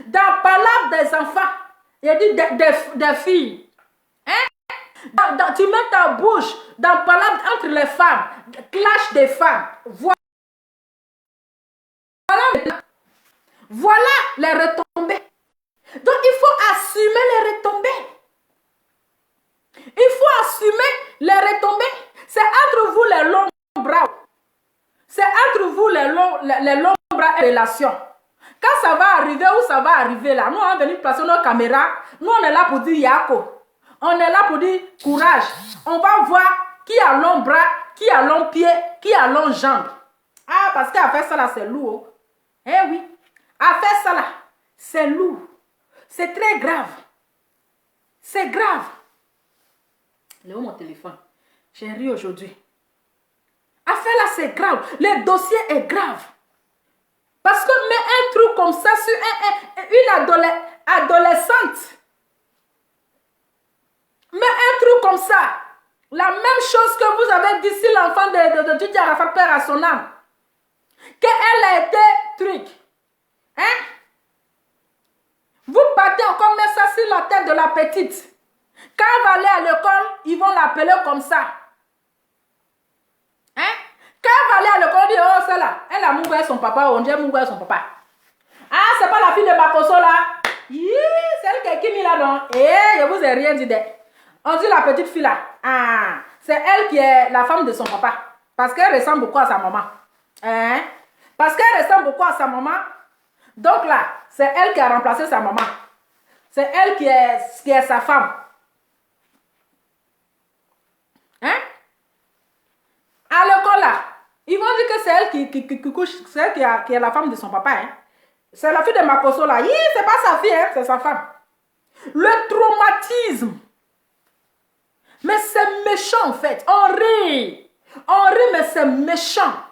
dans la parole des enfants, il dit des filles, hein? Tu mets ta bouche dans la parole entre les femmes, clash des femmes. Voilà les retombées. Donc, il faut assumer les retombées. Il faut assumer les retombées. C'est entre vous les longs bras. C'est entre vous les longs bras et relations. Quand ça va arriver, où ça va arriver là, nous on va venir placer nos caméras. Nous on est là pour dire Yako. On est là pour dire courage. On va voir qui a long bras, qui a long pied, qui a long jambe. Ah, parce qu'à faire ça là, c'est lourd. Eh oui, à faire ça là, c'est lourd. C'est très grave. C'est grave. Il est où mon téléphone? J'ai ri aujourd'hui. Affaire là, c'est grave. Le dossier est grave. Parce que mais un truc comme ça sur une adolescente. Mais un truc comme ça. La même chose que vous avez dit si l'enfant de Didier Arafat perd à son âme. Qu'elle a été truc. Hein? Vous partez encore mettre ça sur la tête de la petite. Quand elle va aller à l'école, ils vont l'appeler comme ça. Hein? Quand elle va aller à l'école, on dit, oh, c'est là. Elle a Mougou son papa, on dit Mougou son papa. Ah, c'est pas la fille de Makoso là. C'est elle qui est mis là, non? Eh, je vous ai rien dit. On dit la petite fille là. Ah, c'est elle qui est la femme de son papa. Parce qu'elle ressemble beaucoup à sa maman. Hein? Parce qu'elle ressemble beaucoup à sa maman. Donc là, c'est elle qui a remplacé sa maman. C'est elle qui est sa femme. Hein? À l'école là, ils vont dire que c'est elle qui couche, c'est elle qui est la femme de son papa. Hein? C'est la fille de Makoso là. C'est pas sa fille, hein? C'est sa femme. Le traumatisme. Mais c'est méchant en fait. On rit, mais c'est méchant.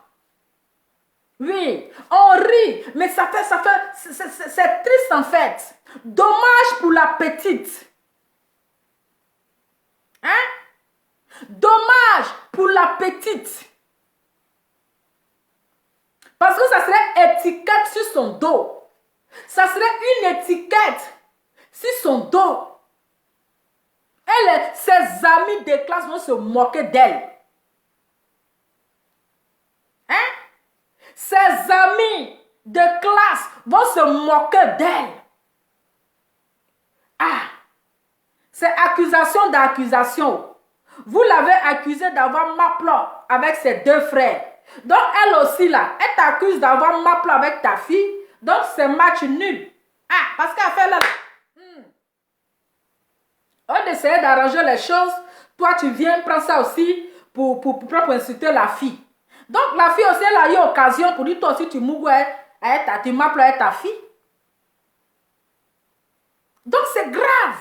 Oui, on rit, mais c'est triste en fait. Dommage pour la petite. Hein? Dommage pour la petite. Parce que ça serait étiquette sur son dos. Ça serait une étiquette sur son dos. Ses amis de classe vont se moquer d'elle. Hein? Ses amis de classe vont se moquer d'elle. Ah! C'est accusation d'accusation. Vous l'avez accusée d'avoir maplot avec ses deux frères. Donc elle aussi là, elle t'accuse d'avoir maplot avec ta fille. Donc c'est match nul. Ah, parce qu'elle fait là. On essaie d'arranger les choses. Toi tu viens prendre ça aussi pour insulter la fille. Donc la fille aussi elle a eu occasion pour dire toi aussi tu Mougou tu maplot avec ta fille. Donc c'est grave.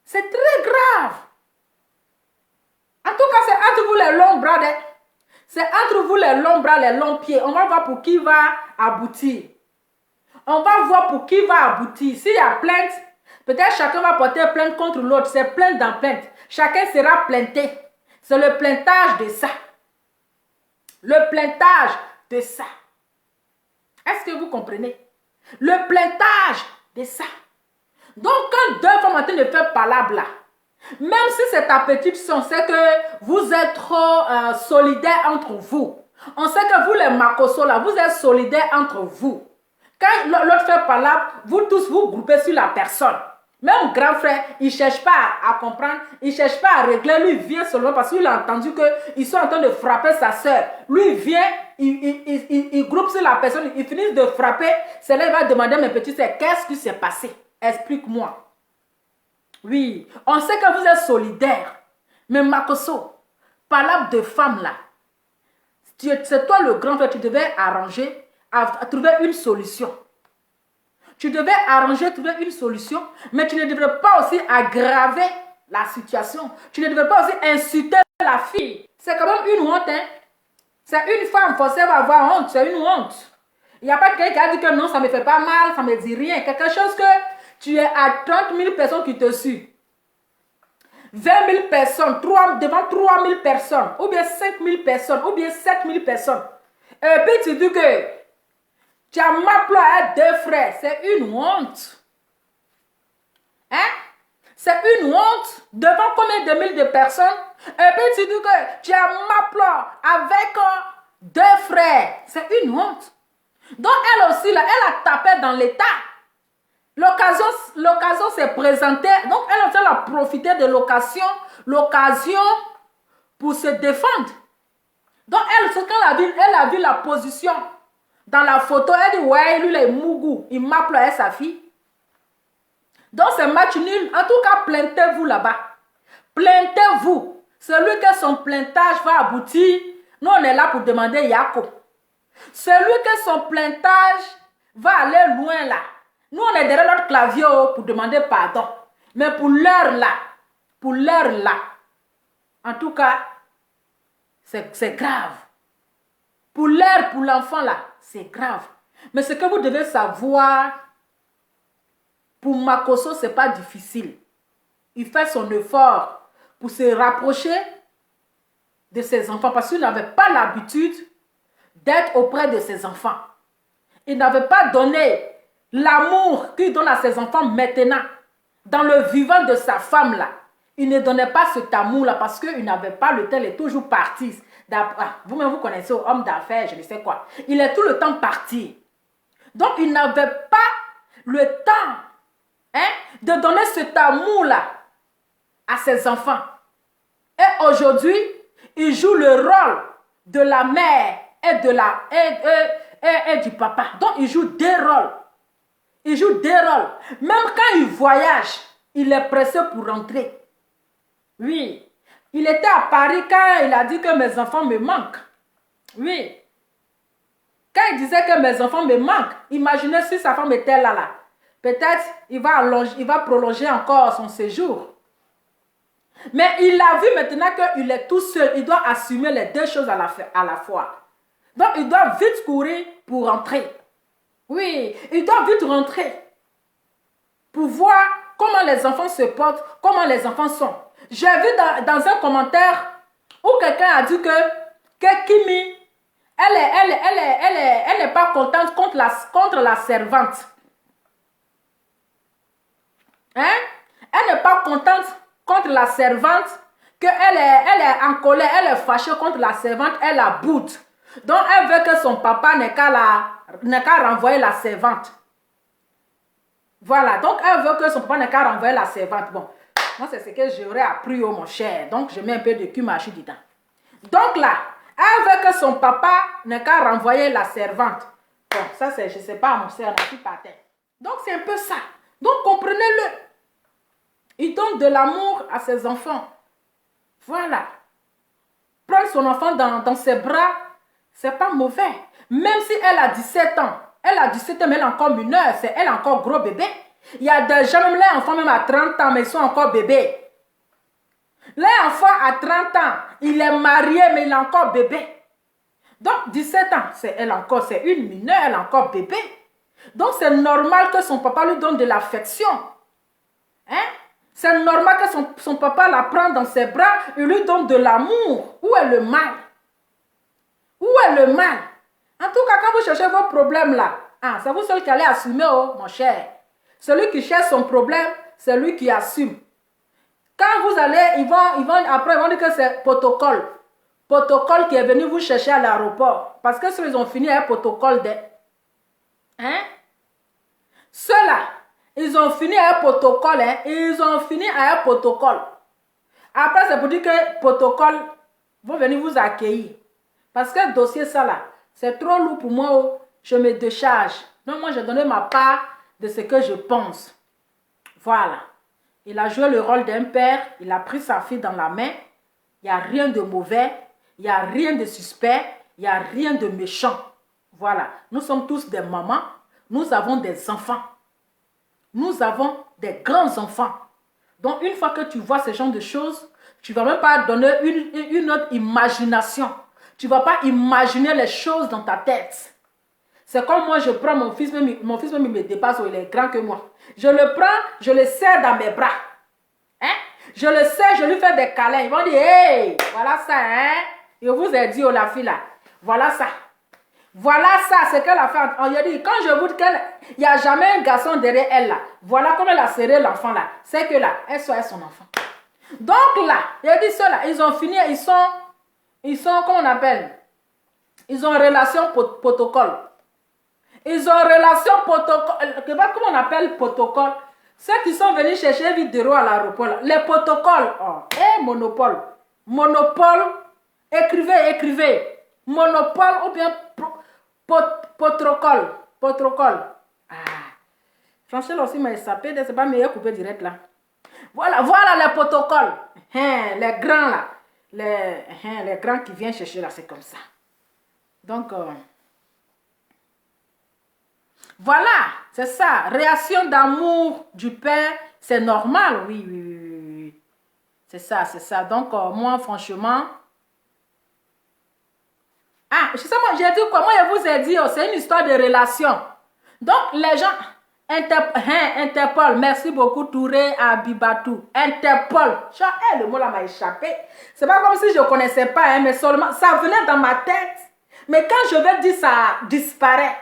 C'est très grave. En tout cas, c'est entre vous les longs bras. C'est entre vous les longs bras, les longs pieds. On va voir pour qui va aboutir. On va voir pour qui va aboutir. S'il y a plainte, peut-être chacun va porter plainte contre l'autre. C'est plainte dans plainte. Chacun sera plainté. C'est le plaintage de ça. Le plaintage de ça. Est-ce que vous comprenez? Le plaintage de ça. Donc, quand deux femmes ne font pas là, même si c'est ta petite soeur, on sait que vous êtes trop solidaires entre vous. On sait que vous, les Makoso, là, vous êtes solidaires entre vous. Quand l'autre fait pas là, vous tous vous groupez sur la personne. Même grand frère, il ne cherche pas à comprendre, il ne cherche pas à régler. Lui, il vient seulement parce qu'il a entendu qu'ils sont en train de frapper sa soeur. Lui, il vient, il groupe sur la personne, il finit de frapper. C'est là qu'il va demander à mes petits soeurs, qu'est-ce qui s'est passé? Explique-moi. Oui, on sait que vous êtes solidaires. Mais Makoso, parle de femme là. c'est toi le grand frère, tu devais arranger, à trouver une solution. Tu devais arranger, trouver une solution, mais tu ne devrais pas aussi aggraver la situation. Tu ne devrais pas aussi insulter la fille. C'est quand même une honte, hein. C'est une femme forcée à avoir honte, c'est une honte. Il n'y a pas quelqu'un qui a dit que non, ça ne me fait pas mal, ça ne me dit rien. Quelque chose que tu es à 30 000 personnes qui te suivent. 20 000 personnes, devant 3 000 personnes, ou bien 5 000 personnes, ou bien 7 000 personnes. Et puis tu dis que tu as m'appelé à 2 frères. C'est une honte. Hein? C'est une honte devant combien de mille de personnes? Et puis tu dis que tu as m'appelé avec 2 frères. C'est une honte. Donc elle aussi, là, elle a tapé dans l'état. L'occasion s'est présentée. Donc elle a profité de l'occasion pour se défendre. Donc quand elle a vu la position dans la photo, elle dit ouais, lui il est mougou, il m'appelle à sa fille. Donc c'est match nul. En tout cas, plaintez-vous là-bas. Plaintez-vous. Celui que son plaintage va aboutir, nous on est là pour demander Yako. Celui que son plaintage va aller loin là, nous on est derrière notre clavier pour demander pardon. Mais pour l'heure là, en tout cas, c'est grave. Pour l'heure, pour l'enfant là, c'est grave. Mais ce que vous devez savoir, pour Makoso, ce n'est pas difficile. Il fait son effort pour se rapprocher de ses enfants parce qu'il n'avait pas l'habitude d'être auprès de ses enfants. Il n'avait pas donné l'amour qu'il donne à ses enfants maintenant. Dans le vivant de sa femme là, il ne donnait pas cet amour là parce qu'il n'avait pas le temps, il est toujours parti. Vous-même vous connaissez homme d'affaires, je ne sais quoi. Il est tout le temps parti. Donc il n'avait pas le temps de donner cet amour là à ses enfants. Et aujourd'hui, il joue le rôle de la mère et du papa. Donc il joue des rôles. Il joue des rôles. Même quand il voyage, il est pressé pour rentrer. Oui. Il était à Paris quand il a dit que mes enfants me manquent. Oui. Quand il disait que mes enfants me manquent, imaginez si sa femme était là. Peut-être il va prolonger encore son séjour. Mais il a vu maintenant qu'il est tout seul. Il doit assumer les 2 choses à la fois. Donc il doit vite courir pour rentrer. Oui, il doit vite rentrer. Pour voir comment les enfants se portent, comment les enfants sont. J'ai vu dans un commentaire où quelqu'un a dit que Kimi, elle n'est pas contente contre la servante. Hein? Elle n'est pas contente contre la servante, qu'elle est en colère, elle est fâchée contre la servante, elle la boude. Donc elle veut que son papa n'ait qu'à renvoyer la servante. Voilà, donc elle veut que son papa n'ait qu'à renvoyer la servante. Bon, moi c'est ce que j'aurais appris, oh mon cher. Donc je mets un peu de cumachi dedans. Donc là, elle veut que son papa n'ait qu'à renvoyer la servante. Bon, ça c'est, je ne sais pas, mon cher, on suis pas terre. Donc c'est un peu ça. Donc comprenez-le. Il donne de l'amour à ses enfants. Voilà. Prendre son enfant dans ses bras, c'est pas mauvais. Même si elle a 17 ans. Elle a 17 ans, mais elle est encore mineure. Elle est encore gros bébé. Il y a des gens, même les enfants, même à 30 ans, mais ils sont encore bébés. L'enfant à 30 ans, il est marié, mais il est encore bébé. Donc, 17 ans, c'est une mineure, elle est encore bébé. Donc, c'est normal que son papa lui donne de l'affection. Hein? C'est normal que son papa la prenne dans ses bras et lui donne de l'amour. Où est le mal? Où est le mal? En tout cas, quand vous cherchez vos problèmes là, c'est vous seul qui allez assumer, oh, mon cher. Celui qui cherche son problème, c'est lui qui assume. Quand vous allez, après, ils vont dire que c'est protocole. Protocole qui est venu vous chercher à l'aéroport. Parce que ceux, ils ont fini à un protocole de... Hein? Ceux-là, ils ont fini à un protocole. Hein? Ils ont fini à un protocole. Après, c'est pour dire que protocole vont venir vous accueillir. Parce que le dossier, ça là, c'est trop lourd pour moi. Oh. Je me décharge. Non, moi, j'ai donné ma part de ce que je pense. Voilà. Il a joué le rôle d'un père. Il a pris sa fille dans la main. Il n'y a rien de mauvais. Il n'y a rien de suspect. Il n'y a rien de méchant. Voilà. Nous sommes tous des mamans. Nous avons des enfants. Nous avons des grands-enfants. Donc, une fois que tu vois ce genre de choses, tu ne vas même pas donner une autre imagination. Tu ne vas pas imaginer les choses dans ta tête. C'est comme moi, je prends mon fils, même il me dépasse, il est grand que moi. Je le prends, je le serre dans mes bras. Hein? Je le serre, je lui fais des câlins. Ils vont dire, hey, voilà ça, hein? Je vous ai dit, oh la fille là, voilà ça. Voilà ça, c'est qu'elle a fait. On lui a dit, quand je vous dis qu'il n'y a jamais un garçon derrière elle là, voilà comment elle a serré l'enfant là. C'est que là, elle soit son enfant. Donc là, il a dit cela, ils ont fini, ils sont, comment on appelle? Ils ont relation protocole. Ils ont relation protocole. Comment on appelle protocole? Ceux qui sont venus chercher Vidéro à l'aéroport, les protocoles. Oh, monopole. Monopole. Écrivez. Monopole ou bien protocole. Ah. Franchement, aussi m'a échappé. C'est pas meilleur couper direct là. Voilà les protocoles. Les grands là. Les grands qui viennent chercher là, c'est comme ça. Donc, voilà, c'est ça. Réaction d'amour du père, c'est normal, oui. C'est ça. Donc, moi, franchement... Ah, je sais, moi, j'ai dit quoi? Moi, je vous ai dit, c'est une histoire de relation. Donc, les gens... Interpol, merci beaucoup, Touré Abibatou. Interpol. Le mot là m'a échappé. C'est pas comme si je ne connaissais pas, hein, mais seulement, ça venait dans ma tête. Mais quand je vais dire ça disparaît.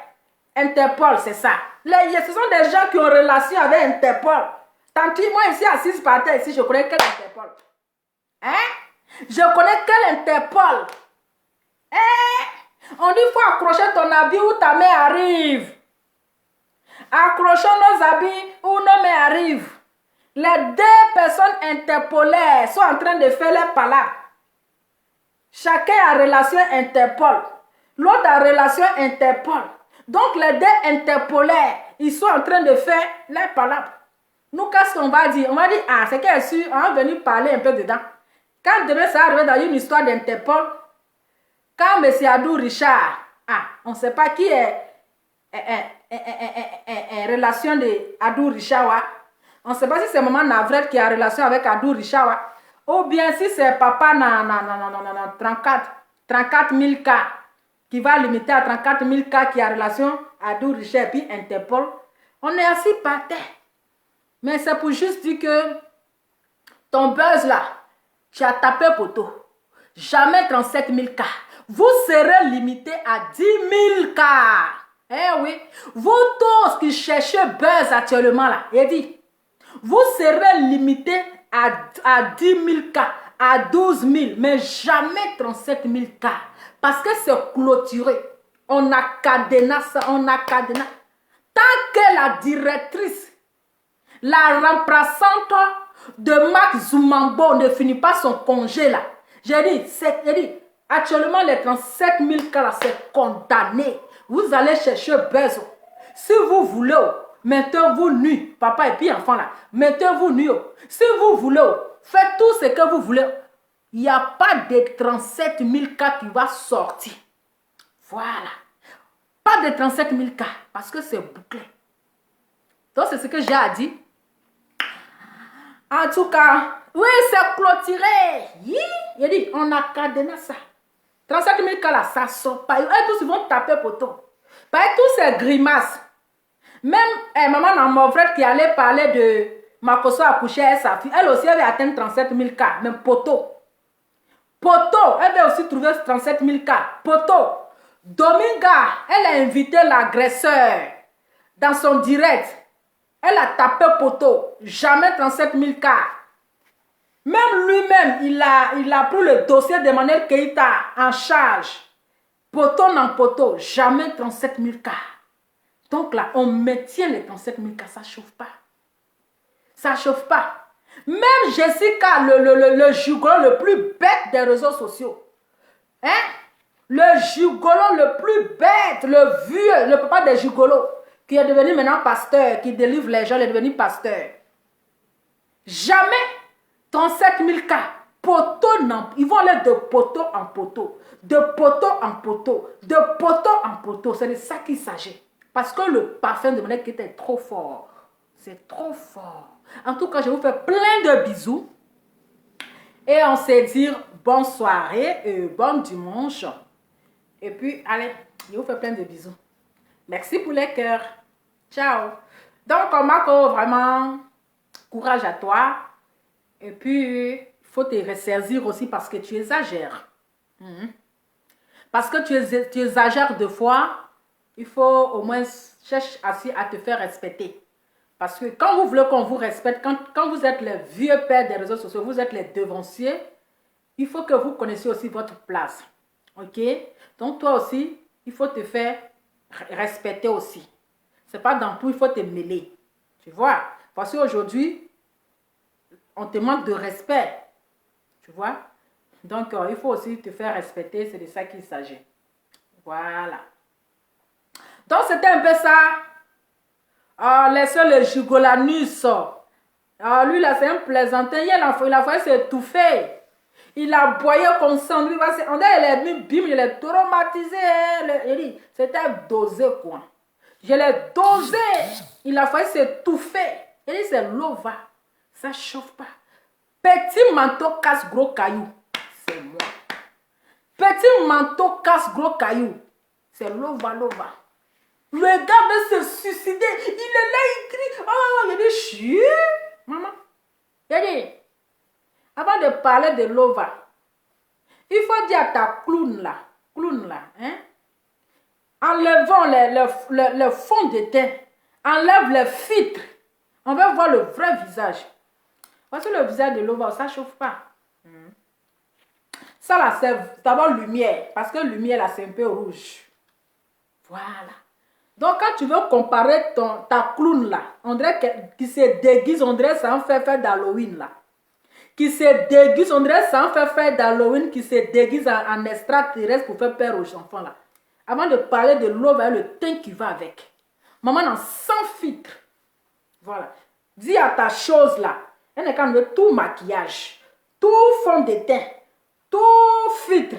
Interpol, c'est ça. Ce sont des gens qui ont relation avec Interpol. Tant pis, moi ici, assise par terre, ici, je connais quel Interpol. Hein? Je connais quel Interpol. On dit qu'il faut accrocher ton habit où ta mère arrive. Accrochons nos habits où nos mères arrivent. Les deux personnes interpolaires sont en train de faire les palabres. Chacun a relation Interpol. L'autre a relation Interpol. Donc les deux interpolaires, ils sont en train de faire les palabres. Nous, qu'est-ce qu'on va dire? On va dire, ah, c'est qu'elle est sûre, on va venir parler un peu dedans. Quand demain ça arrive dans une histoire d'Interpol, quand M. Adou Richard, on ne sait pas qui est relation de Adou Richard, on ne sait pas si c'est maman Navrette qui a relation avec Adou Richard, ou bien si c'est papa 34 000 cas. Qui va limiter à 34 000 cas qui a relation à Adou Richard et puis Interpol. On est assis par terre. Mais c'est pour juste dire que ton buzz là, tu as tapé poteau. Jamais 37 000 cas. Vous serez limité à 10 000 cas. Eh oui. Vous tous qui cherchez buzz actuellement là, il dit, vous serez limité à 10 000 cas, à 12 000, mais jamais 37 000 cas. Parce que c'est clôturé. On a cadenas ça, Tant que la directrice, la remplaçante de Marc Zoumambo ne finit pas son congé là. J'ai dit, actuellement les 37 000 cas là, c'est condamné. Vous allez chercher buzz. Si vous voulez, mettez-vous nu, papa et puis enfant là, mettez-vous nu. Si vous voulez, faites tout ce que vous voulez. Il n'y a pas de 37 000 cas qui va sortir. Voilà. Pas de 37 000 cas. Parce que c'est bouclé. Donc, c'est ce que j'ai à dire. En tout cas, oui, c'est clôturé. Il dit, on a cadené ça. 37 000 cas là, ça sort pas. Et tous, ils vont taper poteau. Parce que tous ces grimaces. Même maman Navrette qui allait parler de Makosso accoucher et sa fille, elle aussi avait atteint 37 000 cas. Même poteau. Poto, elle a aussi trouvé 37 000 cas. Poto, Dominga, elle a invité l'agresseur dans son direct. Elle a tapé Poto, jamais 37 000 cas. Même lui-même, il a pris le dossier de Manuel Keïta en charge. Poto non Poto, jamais 37 000 cas. Donc là, on maintient les 37 000 cas, ça ne chauffe pas. Ça ne chauffe pas. Même Jessica, le gigolo le plus bête des réseaux sociaux. Hein? Le gigolo le plus bête, le vieux, le papa des gigolos, qui est devenu maintenant pasteur, qui délivre les gens, il est devenu pasteur. Jamais 37 000 cas. poteau, ils vont aller de poteau en poteau, de poteau en poteau, de poteau en poteau. C'est de ça qu'il s'agit. Parce que le parfum de Monique était trop fort. C'est trop fort. En tout cas, je vous fais plein de bisous. Et on se dit bonne soirée et bon dimanche. Et puis, allez, je vous fais plein de bisous. Merci pour les cœurs. Ciao. Donc, Marco, vraiment, courage à toi. Et puis, il faut te ressaisir aussi parce que tu exagères. Parce que tu exagères deux fois, il faut au moins chercher à te faire respecter. Parce que quand vous voulez qu'on vous respecte, quand vous êtes les vieux pères des réseaux sociaux, vous êtes les devanciers, il faut que vous connaissiez aussi votre place. Ok? Donc, toi aussi, il faut te faire respecter aussi. C'est pas dans tout, il faut te mêler. Tu vois? Parce qu'aujourd'hui, on te manque de respect. Tu vois? Donc, il faut aussi te faire respecter. C'est de ça qu'il s'agit. Voilà. Donc, c'était un peu ça. Laissez le gigolanus. Lui, là, c'est un plaisantin. Il a fallu s'étouffer. Il a boyé comme ça. Lui, on a les mis bim, il est traumatisé. C'était dosé, quoi. Je l'ai dosé. Il a fallu s'étouffer. Il dit, c'est l'eau, va. Ça ne chauffe pas. Petit manteau casse gros caillou. C'est moi. Petit manteau casse gros caillou. C'est l'eau, va. Le gars veut se suicider. Il est là, il crie. Oh, il dit, chut. Maman. Il dit, avant de parler de l'ova, il faut dire à ta clown là, hein, enlevons le fond de teint, enlève les filtres, on va voir le vrai visage. Parce que le visage de l'ova, ça ne chauffe pas. Ça là, c'est d'abord lumière, parce que lumière là, c'est un peu rouge. Voilà. Donc quand tu veux comparer ta clown là, on dirait qui se déguise, on dirait ça en fait faire d'Halloween là. Qui se déguise, on dirait ça en fait faire d'Halloween, qui se déguise en extraterrestre pour faire peur aux enfants là. Avant de parler de l'eau, le teint qui va avec. Maman, non, sans filtre. Voilà. Dis à ta chose là. Elle est quand même tout maquillage, tout fond de teint, tout filtre.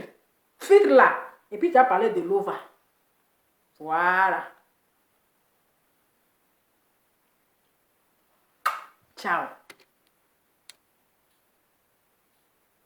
Filtre là. Et puis tu as parlé de l'eau. Voilà. Ciao.